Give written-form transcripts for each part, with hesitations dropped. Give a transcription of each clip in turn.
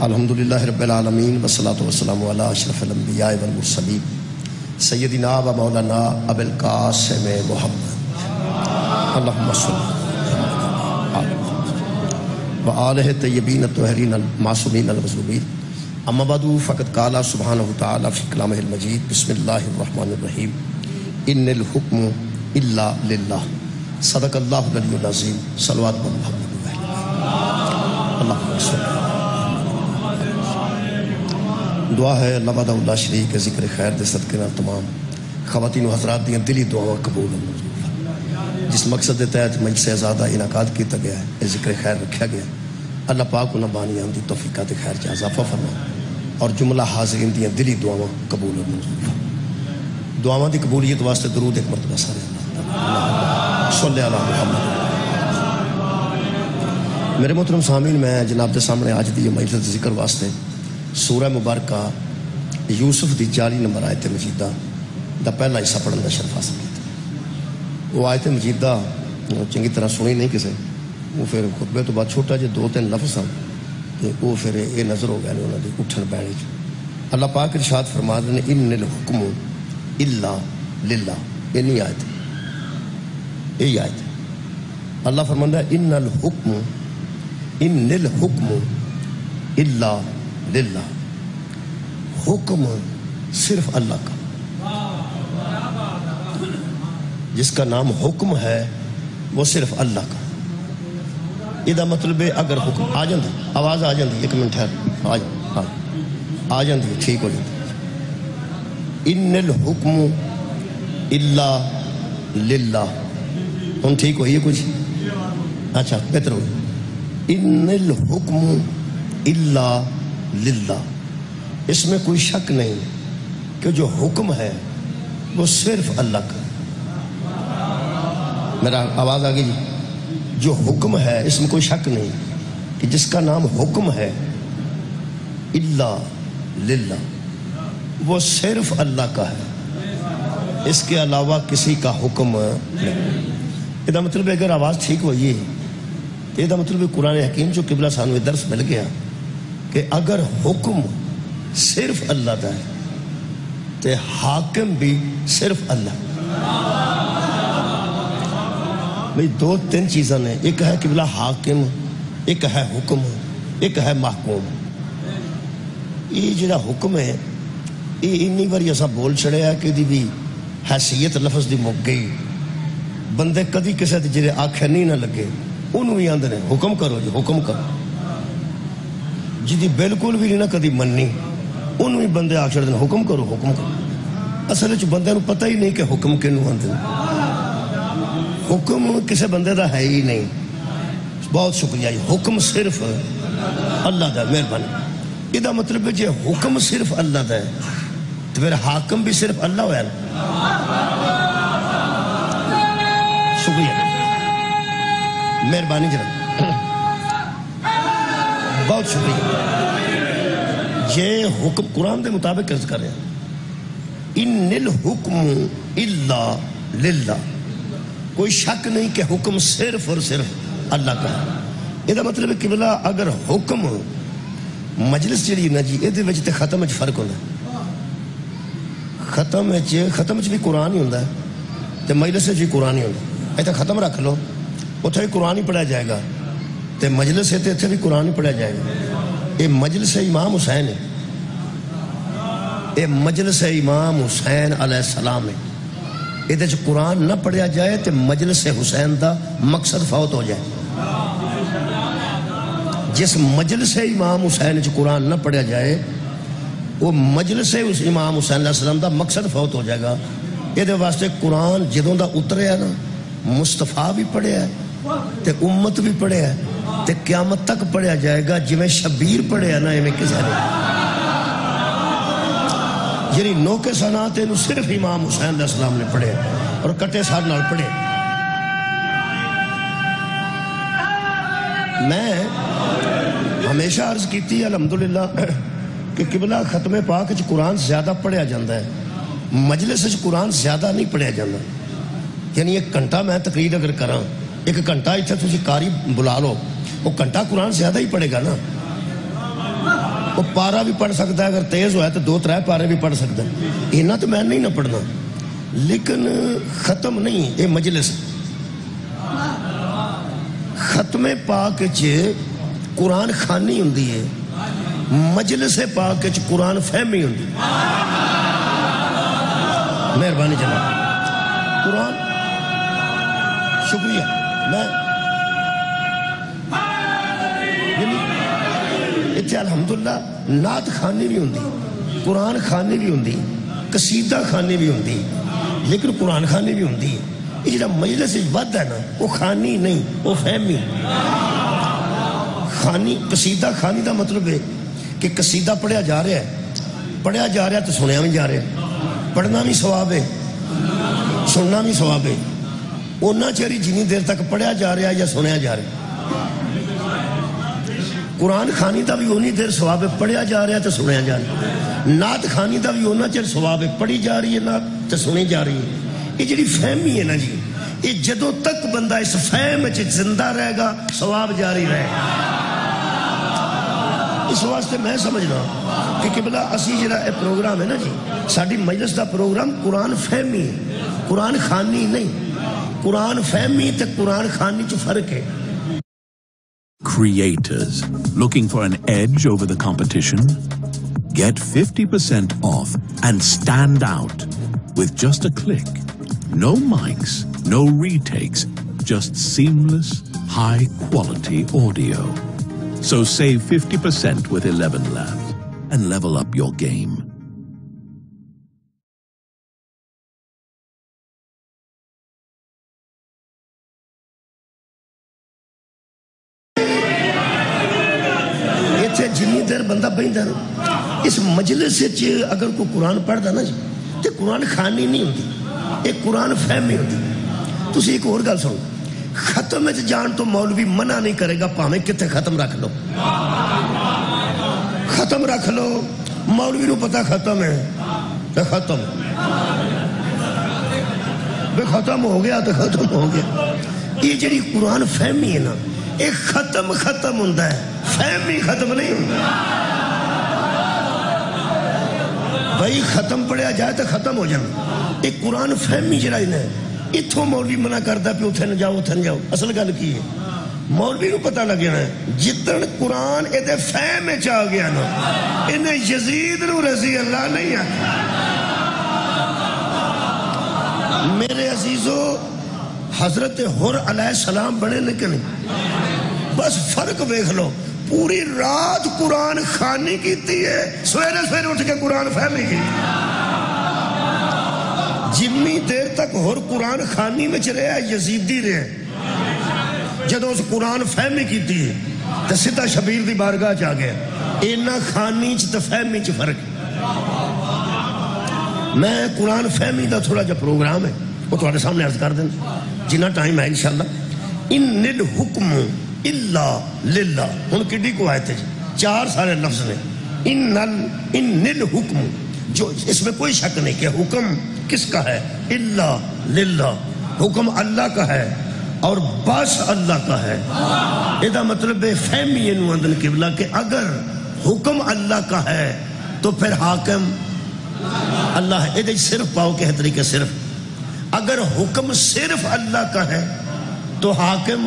الحمدللہ رب العالمین والصلاة والسلام علی اشرف الانبیاء والمرسلین سیدنا و مولانا ابو القاسم محمد اللہم صلی و آلہ طیبین الطاہرین المعصومین المظلومین اما بعد فقد قال سبحانہ وتعالی فی کلامہ المجید بسم اللہ الرحمن الرحیم ان الحکم الا للہ صدق اللہ العلی العظیم صلوات محمد اللہم صلی دعا ہے اللہ وحدہ لا شریک کے ذکر خیر دے صدقے نال تمام خواتین و حضرات دیاں دلی دعاواں قبول و منظور جس مقصد دے تحت مجلس آزادہ انعقاد کیتا گیا ہے یہ ذکر خیر رکھا گیا اللہ پاک انہاں بانیاں دی توفیقات خیر چ اضافہ فرما اور جملہ حاضرین دیاں دلی دعاواں قبول و منظور دعاواں دی قبولیت واسطے درود ایک مرتبہ سارے اللہ صلی علی محمد میرے محترم سامعین میں جناب دے سامنے آج دی مجلس ذکر واسطے سورہ مبارکہ یوسف دی 40 نمبر آیت مجیدہ دا پہلا حصہ پڑھن دا شرف حاصل کیتا وہ آیت مجیدہ چنگی طرح سنی نہیں کسے وہ پھر خطبے تو بعد چھوٹا جے 2-3 لفظ ہیں وہ پھر یہ نظر ہو گیا انہوں نے اٹھن بیٹھنے اللہ پاک ارشاد فرما دے ان الحکم الا للہ یہ نہیں آیت یہی آیت اللہ فرماتا ہے ان الحکم الا للہ حکم صرف اللہ کا جس کا نام حکم ہے وہ صرف اللہ کا یہ مطلب ہے اگر حکم آ جاندی آواز آ جاندی ایک منٹ ٹھہر آ جاندی ٹھیک ہو جاندی ان الحکم الا للہ ہم ٹھیک ہوئی کچھ اچھا بہتر ہو ان الحکم الا للہ اس میں کوئی شک نہیں کہ جو حکم ہے وہ صرف اللہ کا میرا آواز آگے جی جو حکم ہے اس میں کوئی شک نہیں کہ جس کا نام حکم ہے الا للہ وہ صرف اللہ کا ہے اس کے علاوہ کسی کا حکم نہیں یہ مطلب اگر آواز ٹھیک ہوئی یہ مطلب قرآن حکیم جو قبلہ سانوی درس مل گیا کہ اگر حکم صرف اللہ دا ہے تو حاکم بھی صرف اللہ بھئی 2-3 چیزاں نے ایک ہے قبلہ حاکم ایک ہے حکم ایک ہے محکوم یہ جڑا حکم ہے یہ انی باری ایسا بول چڑھے ہے کہ دی بھی حیثیت لفظ دی مک گئی بندے کدی کسے دی جڑے آنکھیں نہیں نہ لگے انہوں ہی آندھنے حکم کرو جی حکم کرو جدی بالکل بھی نہیں نہ کدی مننی انہوں ہی بندے آکھ چھڑ دیں حکم کرو اصل چ بندے نو پتہ ہی نہیں کہ حکم کنوں آندھے حکم کسے بندے دا ہے ہی نہیں بہت شکریہ حکم صرف اللہ دا مہربانی یہ مطلب ہے جے حکم صرف اللہ دا ہے تو پھر حاکم بھی صرف اللہ ہوا ہے شکریہ مہربانی جناب بہت شکریہ یہ حکم قرآن دے مطابق عرض کر رہے ہیں ان الحکم الا للہ کوئی شک نہیں کہ حکم صرف اور صرف اللہ کا ہے یہ مطلب ہے کہ بلا اگر حکم مجلس جڑی نا جی یہ وجہ ختم وچ فرق ہوتا ہے ختم وچ بھی قرآن ہی ہوتا ہے تو مجلس بھی قرآن ہی ہوتا ہے ایسا ختم رکھ لو اتنے بھی قرآن ہی پڑھا جائے گا تے مجلس ہے تے اتنے بھی قرآن ہی پڑھا جائے گا یہ مجلس امام حسین ہے یہ مجلس امام حسین علیہ السلام ہے یہ قرآن نہ پڑھیا جائے تے مجلس حسین دا مقصد فوت ہو جائے جس مجلس امام حسین قرآن نہ پڑھیا جائے وہ مجلس امام حسین علیہ السلام دا مقصد فوت ہو جائے گا یہ واسطے قرآن جدوں دا اترے ہے نا مصطفیٰ بھی پڑھیا ہے تے امت بھی پڑھیا ہے تے قیامت تک پڑھیا جائے گا جی میں شبیر پڑھیا نا میں کسے نہیں یعنی نو کے سنات انہوں صرف امام حسین علیہ السلام نے پڑھے اور کٹے سار نال پڑھے میں ہمیشہ عرض کیتی ہے الحمدللہ کہ قبلہ ختم پاک قرآن زیادہ پڑھیا جاندہ ہے مجلس قرآن زیادہ نہیں پڑھیا جاندہ یعنی ایک گھنٹہ میں تقریر اگر کراں ایک گھنٹہ اتھے تسی قاری بلا لو وہ گھنٹہ قرآن زیادہ ہی پڑھے گا نا وہ پارا بھی پڑھ سکتا ہے، اگر تیز ہوا ہے تو 2-3 پارے بھی پڑھ سکتا ہے، اینا تو میں نہیں نہ پڑھنا، لیکن ختم نہیں، یہ مجلس ختم پاک قرآن خانی ہوندی ہے، مجلس پاک قرآن فہمی ہوندی ہے۔ مہربانی جناب، قرآن شکریہ، میں اتنے الحمدللہ نعت خانی بھی ہوندی، قرآن خانی بھی ہوندی، قصیدہ خانی بھی ہوندی، لیکن قرآن خانی بھی ہوندی۔ یہ جڑا مجلس ود ہے نا، وہ خانی نہیں، وہ فہمی۔ خانی قصیدہ خانی دا مطلب ہے کہ قصیدہ پڑھیا جا رہا ہے تو سنیا بھی جا رہا ہے، پڑھنا بھی ثواب ہے، سننا بھی ثواب ہے، اونا چیری جنی دیر تک پڑھیا جا رہا ہے یا سنیا جا رہا ہے۔ قرآن خانی دا بھی اونی دیر ثواب ہے، پڑھیا جا رہا ہے تو سنیا جا رہا ہے۔ نعت خانی دا بھی اونا چیر ثواب ہے، پڑھی جا رہی ہے نعت تو سنی جا رہی ہے۔ یہ جڑی فہمی ہے نا جی، یہ جدوں تک بندہ اس فہم زندہ رہے گا ثواب جاری رہے گا۔ اس واسطے میں سمجھنا کہ قبلہ اسی جڑا اے پروگرام ہے نا جی، ساڈی مجلس دا پروگرام قرآن فہمی ہے، قرآن خانی نہیں۔ قرآن فہمی تے قرآن خانی چ فرق ہے۔ Creators looking for an edge over the competition? Get 50% off and stand out with just a click. No mics, no retakes, just seamless, high-quality audio. So save 50% with 11 Labs and level up your game. جنی دیر بندہ بہندا نا اس مجلس اگر کوئی قرآن پڑھدا نا جی تو قرآن خانی نہیں ہوندی، ایک قرآن فہمی ہوندی۔ تسی ایک اور گل سنو، ختم جان تو مولوی منع نہیں کرے گا، پاویں کتے ختم رکھ لو، ختم رکھ لو، مولوی نو پتہ ختم ہے تو ختم، بے ختم ہو گیا تو ختم ہو گیا۔ یہ جڑی قرآن فہمی ہے نا، ایک ختم ہوندا ہے، فہمی ختم نہیں ہوندا۔ بھائی ختم پڑھیا جائے تو ختم ہو جانا، ایک قرآن فہمی جڑا ہے نا، اتھوں مولوی منع کردا پہ اتھے نہ جاؤ۔ اصل گل کی ہے، مولوی نو پتہ لگ جانا ہے جتن قرآن ایدے فہم وچ آ گیا نا، انہیں یزید نو رضی اللہ نہیں آتا۔ میرے عزیزو، حضرت حر علیہ السلام بنے لیکن بس فرق دیکھ لو، پوری رات قرآن خانی کیتی ہے، سویرے اٹھ کے قرآن فہمی کی۔ جنی دیر تک ہر قرآن خانی میں رہا یزیدی رہے، جدو اس قرآن فہمی کیتی ہے تو سیدھا شبیر دی بارگاہ چ آ گیا۔ اینا خانی چ تے فہمی چ فرق۔ میں قرآن فہمی دا تھوڑا جا پروگرام ہے وہ تھوڑے سامنے عرض کر دیں جنہ ٹائم ہے انشاءاللہ۔ ان الحکم الا للہ، ان کڈی کو آئے تھے 4 سارے لفظ نے۔ ان الحکم، جو اس میں کوئی شک نہیں کہ حکم کس کا ہے، الا للہ، حکم اللہ کا ہے اور بس اللہ کا ہے۔ یہ مطلب فہمی انو اندن قبلہ کہ اگر حکم اللہ کا ہے تو پھر حاکم اللہ ہے۔ یہ صرف پاؤ کے طریقے صرف، اگر حکم صرف اللہ کا ہے تو حاکم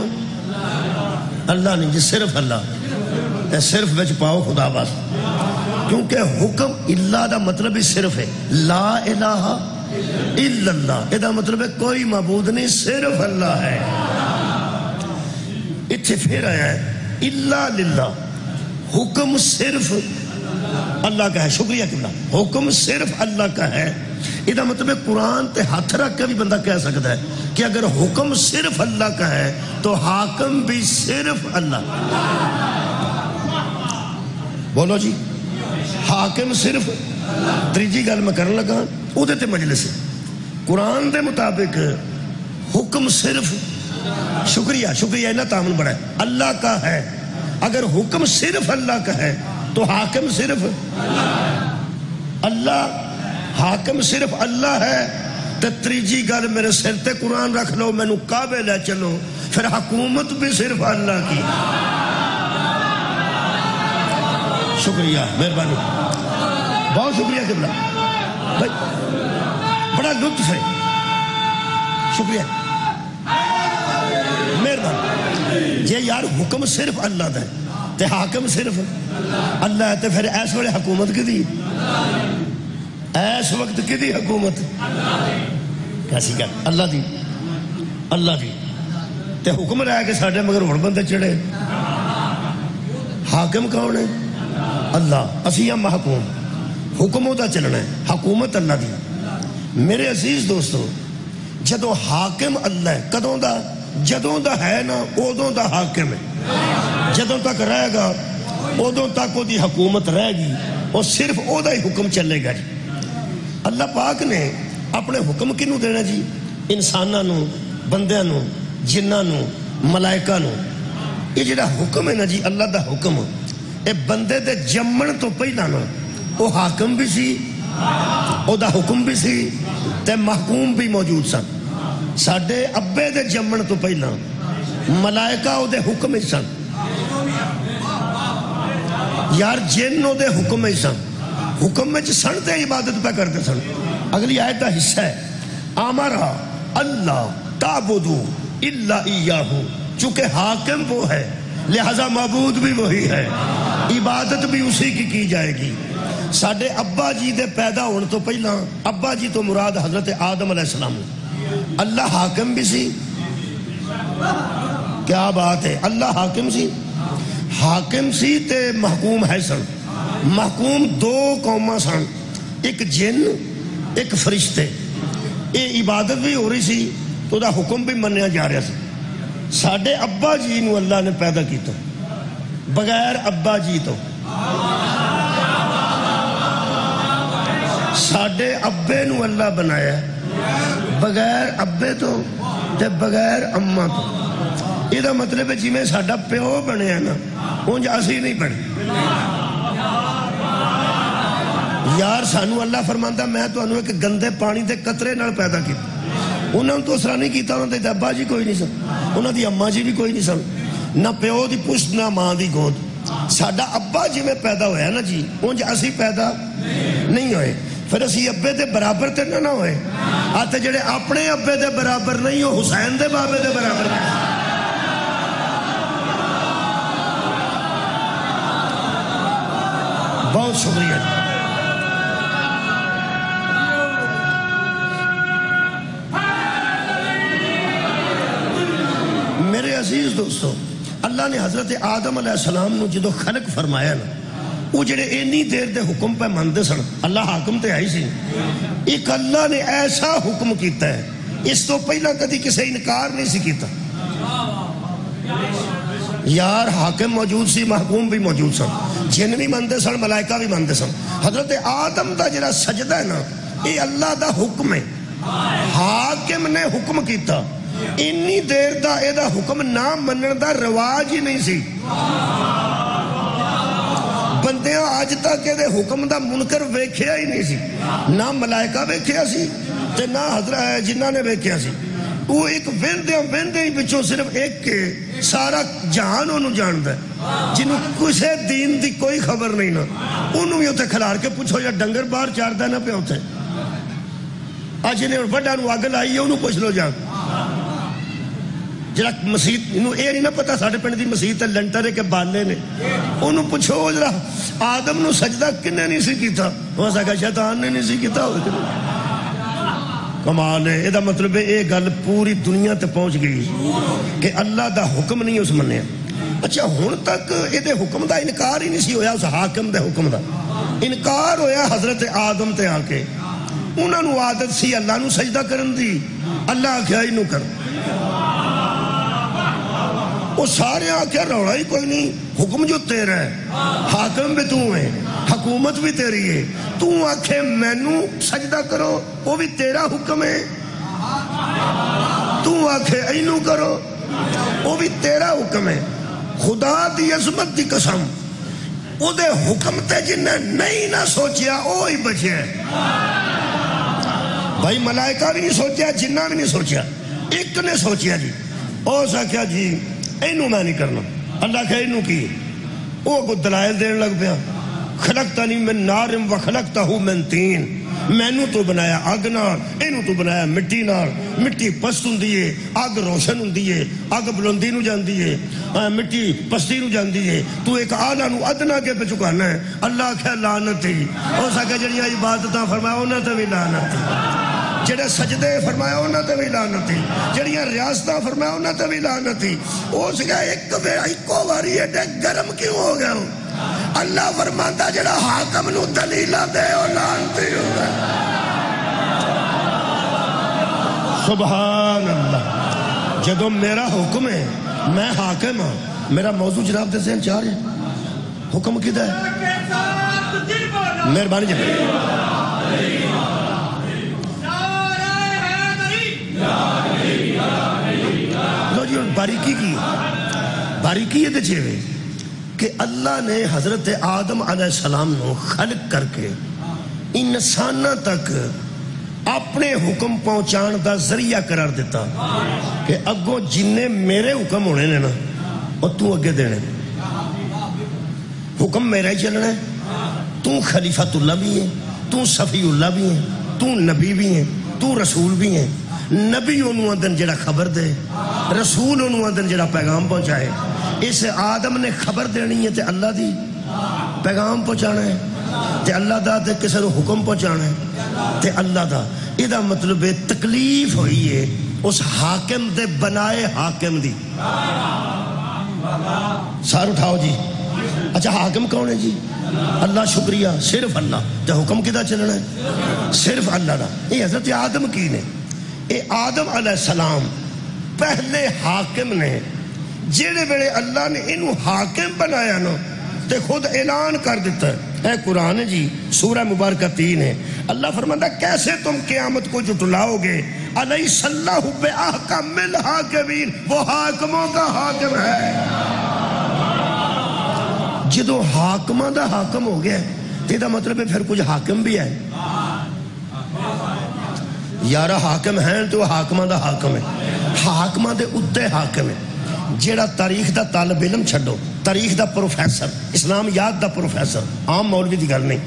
اللہ نہیں جی، صرف اللہ، صرف بچ پاؤ خدا بس، کیونکہ حکم اللہ دا مطلب ہی صرف ہے، لا الہ الا اللہ، یہ دا مطلب ہے کوئی معبود نہیں، صرف اللہ ہے۔ اتھے پھر آیا ہے الا للہ، حکم صرف اللہ کا ہے۔ شکریہ قبلہ، حکم صرف اللہ کا ہے۔ یہ مطلب قرآن تے ہاتھ رکھ کے بھی بندہ کہہ سکتا ہے کہ اگر حکم صرف اللہ کا ہے تو حاکم بھی صرف اللہ۔ بولو جی، حاکم صرف تیجی گل میں کرنے لگا وہ تے مجلس ہے۔ قرآن دے مطابق حکم صرف، شکریہ اتنا تعاون بڑا ہے، اللہ کا ہے۔ اگر حکم صرف اللہ کا ہے تو حاکم صرف اللہ، حاکم صرف اللہ ہے تو تیجی گل میرے سر تے قرآن رکھ لو، میں نو کعبے لے چلو، پھر حکومت بھی صرف اللہ کی۔ شکریہ مہربانی بہت شکریہ قبلہ بھائی بڑا لطف ہے شکریہ مہربانی جی یار حکم صرف اللہ دا ہے تے حاکم صرف اللہ ہے تے پھر ایس وقت حکومت کی دی ایس وقت کی دی حکومت کیسی کہ اللہ دی تے حکم رہا کہ ساڑھے مگر ہون بندے چڑھے حاکم کون ہے اللہ اسی ہم محکوم حکموں دا چلنا ہے حکومت اللہ دی میرے عزیز دوستو جدو حاکم اللہ ہے کدوں دا جدوں دا ہے نا اودوں دا حاکم ہے جدوں تک رہے گا اودوں تک وہ دی حکومت رہے گی اور صرف او دا ہی حکم چلے گا جی اللہ پاک نے اپنے حکم کنوں دینا جی انساناں نو بندیاں نو جناں نو ملائکہ نو یہ جڑا حکم ہے نا جی اللہ دا حکم اے بندے دے جمن تو پہلا نا وہ حاکم بھی سی او دا حکم بھی سی تے محکوم بھی موجود سن ساڈے ابے دے جمن تو پہلا ملائکہ او دے حکم ہی سن یار جن او دے حکم ہی سن حکم میں سن تے عبادت پہ کرتے سن اگلی آیت دا حصہ ہے آمرا اللہ تعبدو الا ایاہو چونکہ حاکم وہ ہے لہذا معبود بھی وہی ہے عبادت بھی اسی کی جائے گی ساڈے ابا جی دے پیدا ہونے تو پہلا ابا جی تو مراد حضرت آدم علیہ السلام اللہ حاکم بھی سی کیا بات ہے اللہ حاکم سی تے محکوم ہے سن محکوم دو قوماں سن ایک جن ایک فرشتے یہ عبادت بھی ہو رہی سی تو دا حکم بھی منیا جا رہا سی ساڈے ابا جی نو اللہ نے پیدا کیتا بغیر ابا جی تو ساڈے ابے نو اللہ بنایا بغیر ابے تو تے بغیر اماں تو یہ دا مطلب ہے جی میں ساڈا پیو بنے ہیں نا اونج اسی نہیں بنے یار سانو اللہ فرماندا میں تو انہوں ایک گندے پانی دے قطرے نال پیدا کیتا انہوں تو اسرا نہیں کیتا انہوں نے ابا جی کوئی نہیں سن انہوں دی اماں جی بھی کوئی نہیں سن نہ پیو دی پشت نہ ماں دی گود ساڈا ابا جی میں پیدا ہویا نا جی اونج اسی پیدا نہیں ہوئے پھر اسی ابے دے برابر تے نہ ہوئے آتے جڑے اپنے ابے دے برابر نہیں ہو حسین دے بابے دے برابر بہت شکریہ میرے عزیز دوستو اللہ نے حضرت آدم علیہ السلام نو جدو خلق فرمایا نا وہ جڑے اینی دیر دے حکم پہ ماندے سن اللہ حاکم تے آئی سی ایک اللہ نے ایسا حکم کیتا ہے اس تو پہلا کدی کسی انکار نہیں سی کیتا یار حاکم موجود سی محکوم بھی موجود سن جن بھی ماندے سن ملائکہ بھی ماندے سن حضرت آدم دا جڑا سجدہ ہے نا یہ اللہ دا حکم ہے حاکم نے حکم کیتا انی دیر دا اے دا حکم نہ منن دا رواج ہی نہیں سی بندیاں آج تک دے حکم دا منکر ویکھیا ہی نہیں سی نہ ملائکہ ویکھیا سی تے نہ حضرت جنہ نے ویکھیا سی وہ ایک ویندے ہی بچوں صرف ایک کے سارا جہان انہوں جاندہ ہے جنہوں کسے دین دی کوئی خبر نہیں نا انہوں ہی ہوتے کھلار کے پوچھو یا ڈنگر بار چار دینا پہ ہوتے آج انہیں بڑا انہوں آگل آئی ہے انہوں پوچھ لو جان جرا مسیح انہوں اے نہیں نہ پتا ساڑھے پہنے دی مسیح تے لنٹرے کے بالے نے انہوں پوچھو جرا آدم نو سجدہ کنے نہیں سی کیتا وہاں سا کہا شیطان نے نہیں سی کیتا کمال ہے یہ مطلب ہے یہ گل پوری دنیا تے پہنچ گئی کہ اللہ دا حکم نہیں اس منیا اچھا ہون تک یہ حکم دا انکار ہی نہیں سی ہویا اس حاکم دے حکم دا انکار ہویا حضرت آدم تے آ کے انہوں نے عادت سی اللہ نو سجدہ کرن دی اللہ آکھیا ہی نو کر وہ سارے آکھیا روڑا ہی کوئی نہیں حکم جو تیرا ہے حاکم بھی تو ہے حکومت بھی تیری ہے تو آکھے مینو سجدہ کرو وہ بھی تیرا حکم ہے تو آکھے اینو کرو وہ بھی تیرا حکم ہے خدا دی عظمت دی قسم او دے حکم تے جنہیں نہیں نہ سوچیا اوہی بچے بھائی ملائکہ بھی نہیں سوچیا جنہ بھی نہیں سوچیا ایک نے سوچیا جی او سا کیا جی اینو میں نہیں کرنا اللہ کہ اینو کی وہ کو دلائل دین لگ پیا خلقتنی من نار و خلقتہ من طین، مینوں تو بنایا اگ نال، اینوں تو بنایا مٹی نال۔ مٹی پست ہوندی ہے، اگ روشن ہوندی ہے، اگ بلندی نو جاندی ہے، مٹی پستی نو جاندی ہے، تو ایک اعلیٰ نو ادنا کے پہ چکانا ہے۔ اللہ آکھیا لعنت ہی ہو سکے جڑیاں عبادتاں فرمایا انہاں تے وی لعنت ہی، جڑے سجدے فرمایا انہاں تے وی لعنت ہی، جڑیاں ریاستاں فرمایا انہاں تے وی لعنت ہی۔ ہو سکے ایک اکو واری ایڈے گرم کیوں ہو گیا ہوں؟ اللہ فرماندا جڑا حاکم نو دلیلاں دے او لعنتی ہوگا۔ سبحان اللہ، جدو میرا حکم ہے میں حاکم ہوں۔ میرا موضوع جناب دے ذہن چاہ رہے ہیں، حکم کدھا ہے؟ مہربانی جی لو جی باریکی کی، باریکی یہ دیکھئے کہ اللہ نے حضرت آدم علیہ السلام نو خلق کر کے انسانہ تک اپنے حکم پہنچان دا ذریعہ قرار دیتا کہ اگوں جننے میرے حکم ہونے نے نا اور تو اگے دینے، حکم میرا ہی چلنا ہے۔ تو خلیفۃ اللہ بھی ہے، تو صفی اللہ بھی ہے، تو نبی بھی ہے، تو رسول بھی ہے۔ نبی انہوں اندن جڑا خبر دے، رسول انہوں اندن جڑا پیغام پہنچائے۔ اس آدم نے خبر دینی ہے تے اللہ دی پیغام پہنچانا ہے، تے اللہ دا تے کسے نو حکم پہنچانا ہے تے اللہ دا۔ یہ مطلب ہے تکلیف ہوئی ہے اس حاکم دے بنائے حاکم دی۔ سار اٹھاؤ جی، اچھا حاکم کون ہے جی؟ اللہ، شکریہ، صرف اللہ۔ تے حکم کدھا چلنا ہے؟ صرف اللہ دا۔ یہ حضرت آدم کی نے، یہ آدم علیہ السلام پہلے حاکم نے، جیڑے بڑے اللہ نے انہوں حاکم بنایا نا تے خود اعلان کر دیتا ہے۔ اے قرآن جی سورہ مبارکہ 3 ہے، اللہ فرماتا کیسے تم قیامت کو جھٹلاؤ گے؟ الیس اللہ بأحکم الحاکمین، وہ حاکموں کا حاکم ہے۔ جدو حاکمہ دا حاکم ہو گیا تو دا مطلب ہے پھر کچھ حاکم بھی ہے۔ یارہ حاکم ہیں تو حاکمہ دا حاکم ہے، حاکمہ دے اتے حاکم ہے۔ جیڑا تاریخ دا طالب علم چھڑو، تاریخ دا پروفیسر، اسلامیات دا پروفیسر، عام مولوی دی گل نہیں،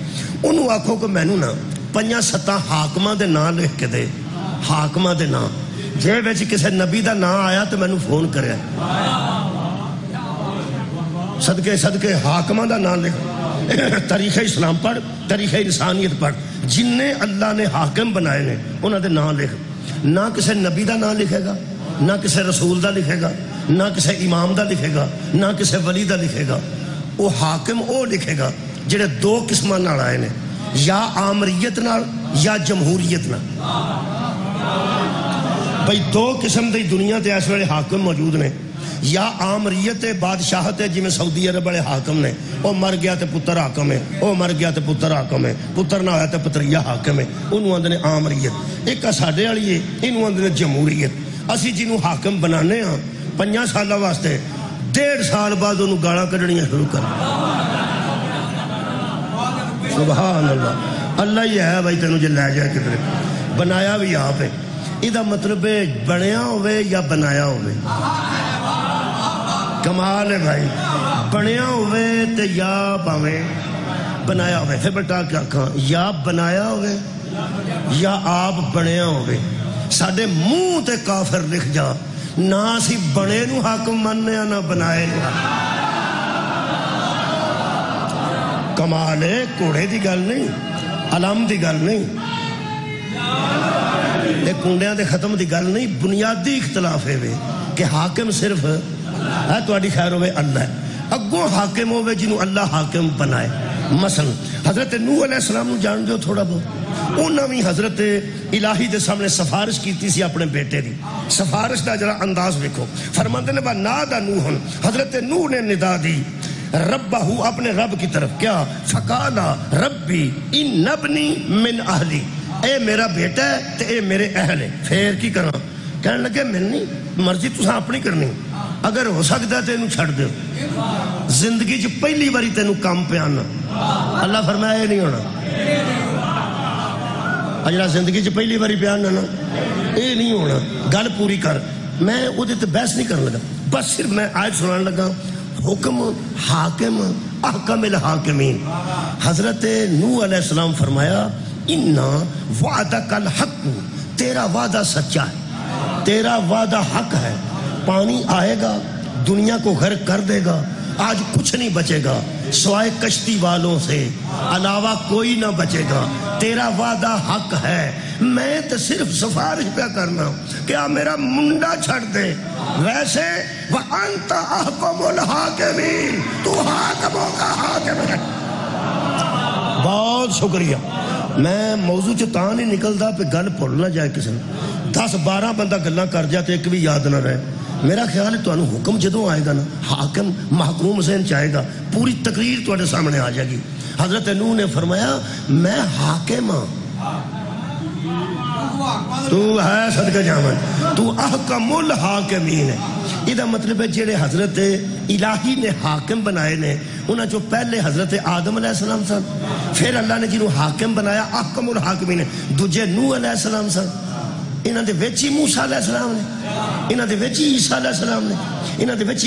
انہوں آکھو کہ میں نا 5-7 حاکمہ دے نام لکھ کے دے، حاکمہ دے نام، جے بیچ کسے نبی دا نام آیا تو میں نو فون کریا، صدقے صدقے حاکمہ دا نام لکھ، تاریخ اسلام پڑھ، تاریخ انسانیت پڑھ، جنہیں اللہ نے حاکم بنائے نے انہوں دے نام لکھ۔ نہ کسے نبی دا نام لکھے گا، نہ کسے رسول دا لکھے گا، نہ کسے امام دا لکھے گا، نہ کسے ولی دا لکھے گا۔ وہ حاکم او لکھے گا جڑے 2 قسمہ نال آئے نے، یا آمریت نال یا جمہوریت نال۔ بھئی 2 قسم دی دنیا تے اس ویلے حاکم موجود نے، یا آمریت بادشاہت ہے جی میں سعودی عرب بڑے حاکم نے، وہ مر گیا تے پتر حاکم ہے، وہ مر گیا تے پتر حاکم ہے، پتر نہ آیا تے پتریہ حاکم ہے، انہوں اندر آمریت۔ ایک ساڈے والی ہے، انہوں اندر جمہوریت۔ اسی جنہوں حاکم بنانے ہاں 5 سالہ واسطے، 1.5 سال بعد انہوں گاڑا کڈنیاں شروع کر۔ سبحان اللہ، اللہ ہی ہے بھائی تینوں جے لے جائے کدھر، بنایا بھی آپ ہے۔ یہ مطلب ہے بنیا ہوئے یا بنایا ہوئے، کمال ہے بھائی، بنیا ہوئے تے یا پاویں بنایا ہوئے۔ پھر بٹا کیا کہاں، یا بنایا ہوئے یا آپ بنیا ہوئے۔ ساڑھے منہ تے کافر لکھ جا، نہ اسی بنے نو حاکم مننے نہ بنائے نو۔ کمال ہے، کوڑے دی گل نہیں، علم دی گل نہیں، ایک کنڈیاں دے ختم دی گل نہیں، بنیادی اختلاف ہے کہ حاکم صرف ہے تو اڈی خیر ہوئے اللہ ہے، اگوں حاکم ہوئے جنہوں اللہ حاکم بنائے۔ مثلا حضرت نوح علیہ السلام نو جان دیو تھوڑا بہت، انہوں نے حضرت الہی دے سامنے سفارش کیتی سی اپنے بیٹے دی، سفارش دا جرا انداز دیکھو، فرماندے نے نادا نوح، حضرت نوح نے ندا دی ربہو اپنے رب کی طرف، کیا فقالا ربی ان ابنی من اہلی، اے میرا بیٹا ہے تے اے میرے اہل ہے، پھر کی کرنا؟ کہنے لگے میں نہیں، مرضی تساں اپنی کرنی، اگر ہو سکتا ہے تینوں چھڑ دیو، زندگی جو پہلی باری تینوں کام پہ آنا۔ اللہ فرمایا یہ نہیں ہونا، اجلا زندگی جو پہلی باری پہ آنا نا یہ نہیں ہونا، گل پوری کر۔ میں وہ تے بحث نہیں کرنے لگا، بس صرف میں آیت سنانے لگا، حکم حاکم احکم الحاکمین. حضرت نوح علیہ السلام فرمایا انا وعدک الحق، تیرا وعدہ سچا ہے، تیرا وعدہ حق ہے. پانی آئے گا، دنیا کو غرق کر دے گا، آج کچھ نہیں بچے گا سوائے کشتی والوں سے، علاوہ کوئی نہ بچے گا. تیرا وعدہ حق ہے، میں تو صرف سفارش پہ کرنا کیا میرا منڈا چھڑ دے. ویسے وَأَنْتَ أَحْكَمُ الْحَاكِمِينَ، تو حاکموں کا حاکم ہے. بہت شکریہ. میں موضوع چتان نہیں نکلتا پہ گل بھول نہ جائے کسی نے. 10-12 بندہ گلاں کر جاتے ایک بھی یاد نہ رہے. میرا خیال ہے تمہیں حکم جدوں آئے گا نا، حاکم محکوم ذہن چاہے گا، پوری تقریر تمہارے سامنے آ جائے گی. حضرت نوح نے فرمایا میں حاکم ہاں، تو ہے صدقہ جاون، تو احکم الحاکمین ہے. یہ مطلب ہے جڑے حضرت الہی نے حاکم بنائے نے انہاں جو پہلے حضرت آدم علیہ السلام سن، پھر اللہ نے جنہوں حاکم بنایا احکم الحاکمین، دوجے نوح علیہ السلام سن، انہاں دے وچ ہی موسیٰ علیہ السلام نے، انہاں دے وچ ہی عیسیٰ علیہ السلام نے، انہاں دے وچ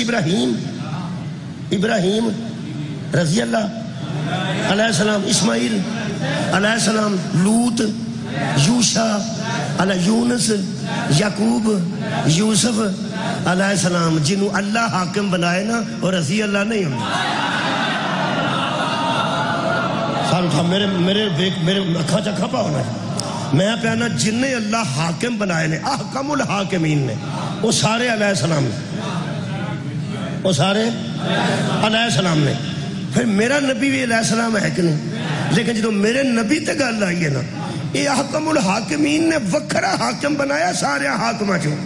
ابراہیم رضی اللہ علیہ السلام، اسماعیل علیہ السلام، لوط، یوشع علیہ، یونس، یعقوب، یوسف علیہ السلام، جنہوں اللہ حاکم بنائے نا اور رضی اللہ نہیں ہوں. میرے اکھا چکھا پا ہونا ہے. میں پہنا جن نے اللہ حاکم بنائے نے احکم الحاکمین نے وہ سارے علیہ السلام نے، وہ سارے علیہ السلام نے. پھر میرا نبی بھی علیہ السلام ہے کہ نہیں؟ لیکن جب میرے نبی تے گل آئی ہے نا، یہ احکم الحاکمین نے وکھرا حاکم بنایا سارے حاکمہ چوں،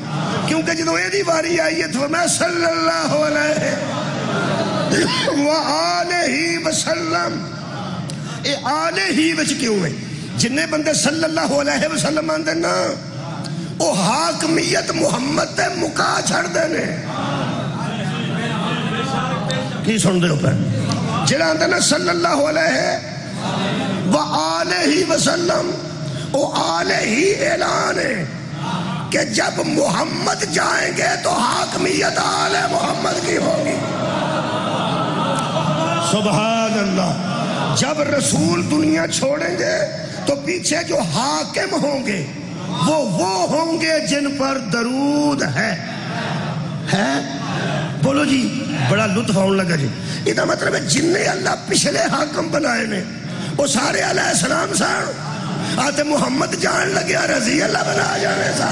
کیونکہ جب یہ دی باری آئی ہے تو میں صلی اللہ علیہ وآلہ وسلم، اے آلہ ہی وچ کیوں ہے؟ جنہیں بندے صلی اللہ علیہ وسلم آندے نا او حاکمیت محمد تے مکا چھڑ دے نے. کی سن دے ہو پہ جنہیں آندے نا صلی اللہ علیہ وآلہ وسلم، او آلہ ہی اعلان ہے کہ جب محمد جائیں گے تو حاکمیت آل محمد کی ہوگی. سبحان اللہ. جب رسول دنیا چھوڑیں گے تو پیچھے جو حاکم ہوں گے وہ ہوں گے جن پر درود ہے. بولو جی، بڑا لطف آن لگا جی. یہ مطلب ہے جن نے اللہ پچھلے حاکم بنائے نے وہ سارے علیہ السلام سن، آتے محمد جان لگیا رضی اللہ بنا جانے سا.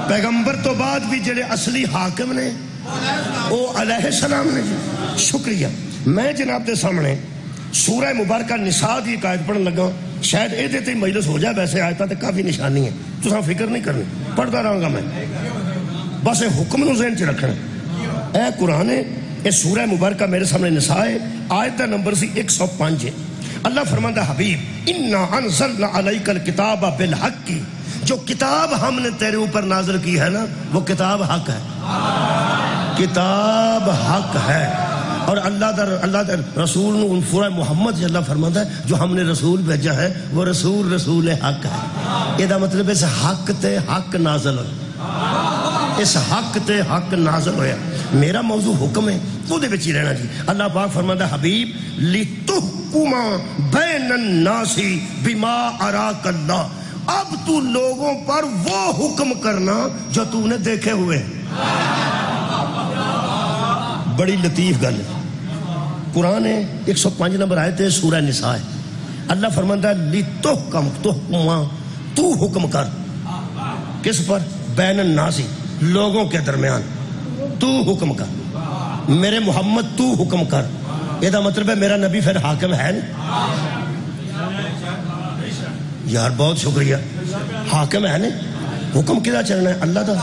پیغمبر تو بعد بھی جڑے اصلی حاکم نے وہ علیہ السلام نے. جی شکریہ. میں جناب دے سامنے سورہ مبارکہ نساء دی ایک آیت پڑھن لگا، شاید اے دیتے مجلس ہو جائے، ویسے آیتاں تے کافی نشانی ہے، تو ساں فکر نہیں کرنی، پڑھتا رہوں گا میں، بس حکم نو ذہن چ رکھنا. اے قرآن ہے، اے سورہ مبارکہ میرے سامنے نساء ہے، آیت دا نمبر سی 105 ہے. اللہ فرماتا حبیب انا انزلنا علیک الکتاب بالحق، جو کتاب ہم نے تیرے اوپر نازل کی ہے نا وہ کتاب حق ہے، کتاب حق ہے. اور اللہ در رسول نو پورا محمد سے اللہ فرماتا ہے جو ہم نے رسول بھیجا ہے وہ رسول حق ہے. یہ دا مطلب اس حق تے حق نازل ہویا، اس حق تے حق نازل ہویا. میرا موضوع حکم ہے، تو دے بچی رہنا جی. اللہ پاک فرماتا ہے حبیب لِتُحْكُمَ بَيْنَ النَّاسِ بِمَا أَرَاكَ اللَّهُ، اب تو لوگوں پر وہ حکم کرنا جو تو نے دیکھے ہوئے. بڑی لطیف گل ہے. قرآن ہے 105 نمبر آیت ہے، سورہ نساء ہے. اللہ فرماتا ہے لِتُحْكَمْ، تو حکم کر کس پر؟ بین الناس، لوگوں کے درمیان تو حکم کر. میرے محمد تو حکم کر. یہ دا مطلب ہے میرا نبی پھر حاکم ہے نا یار. بہت شکریہ. حاکم ہے نا، حکم کدا چلنا ہے؟ اللہ دا.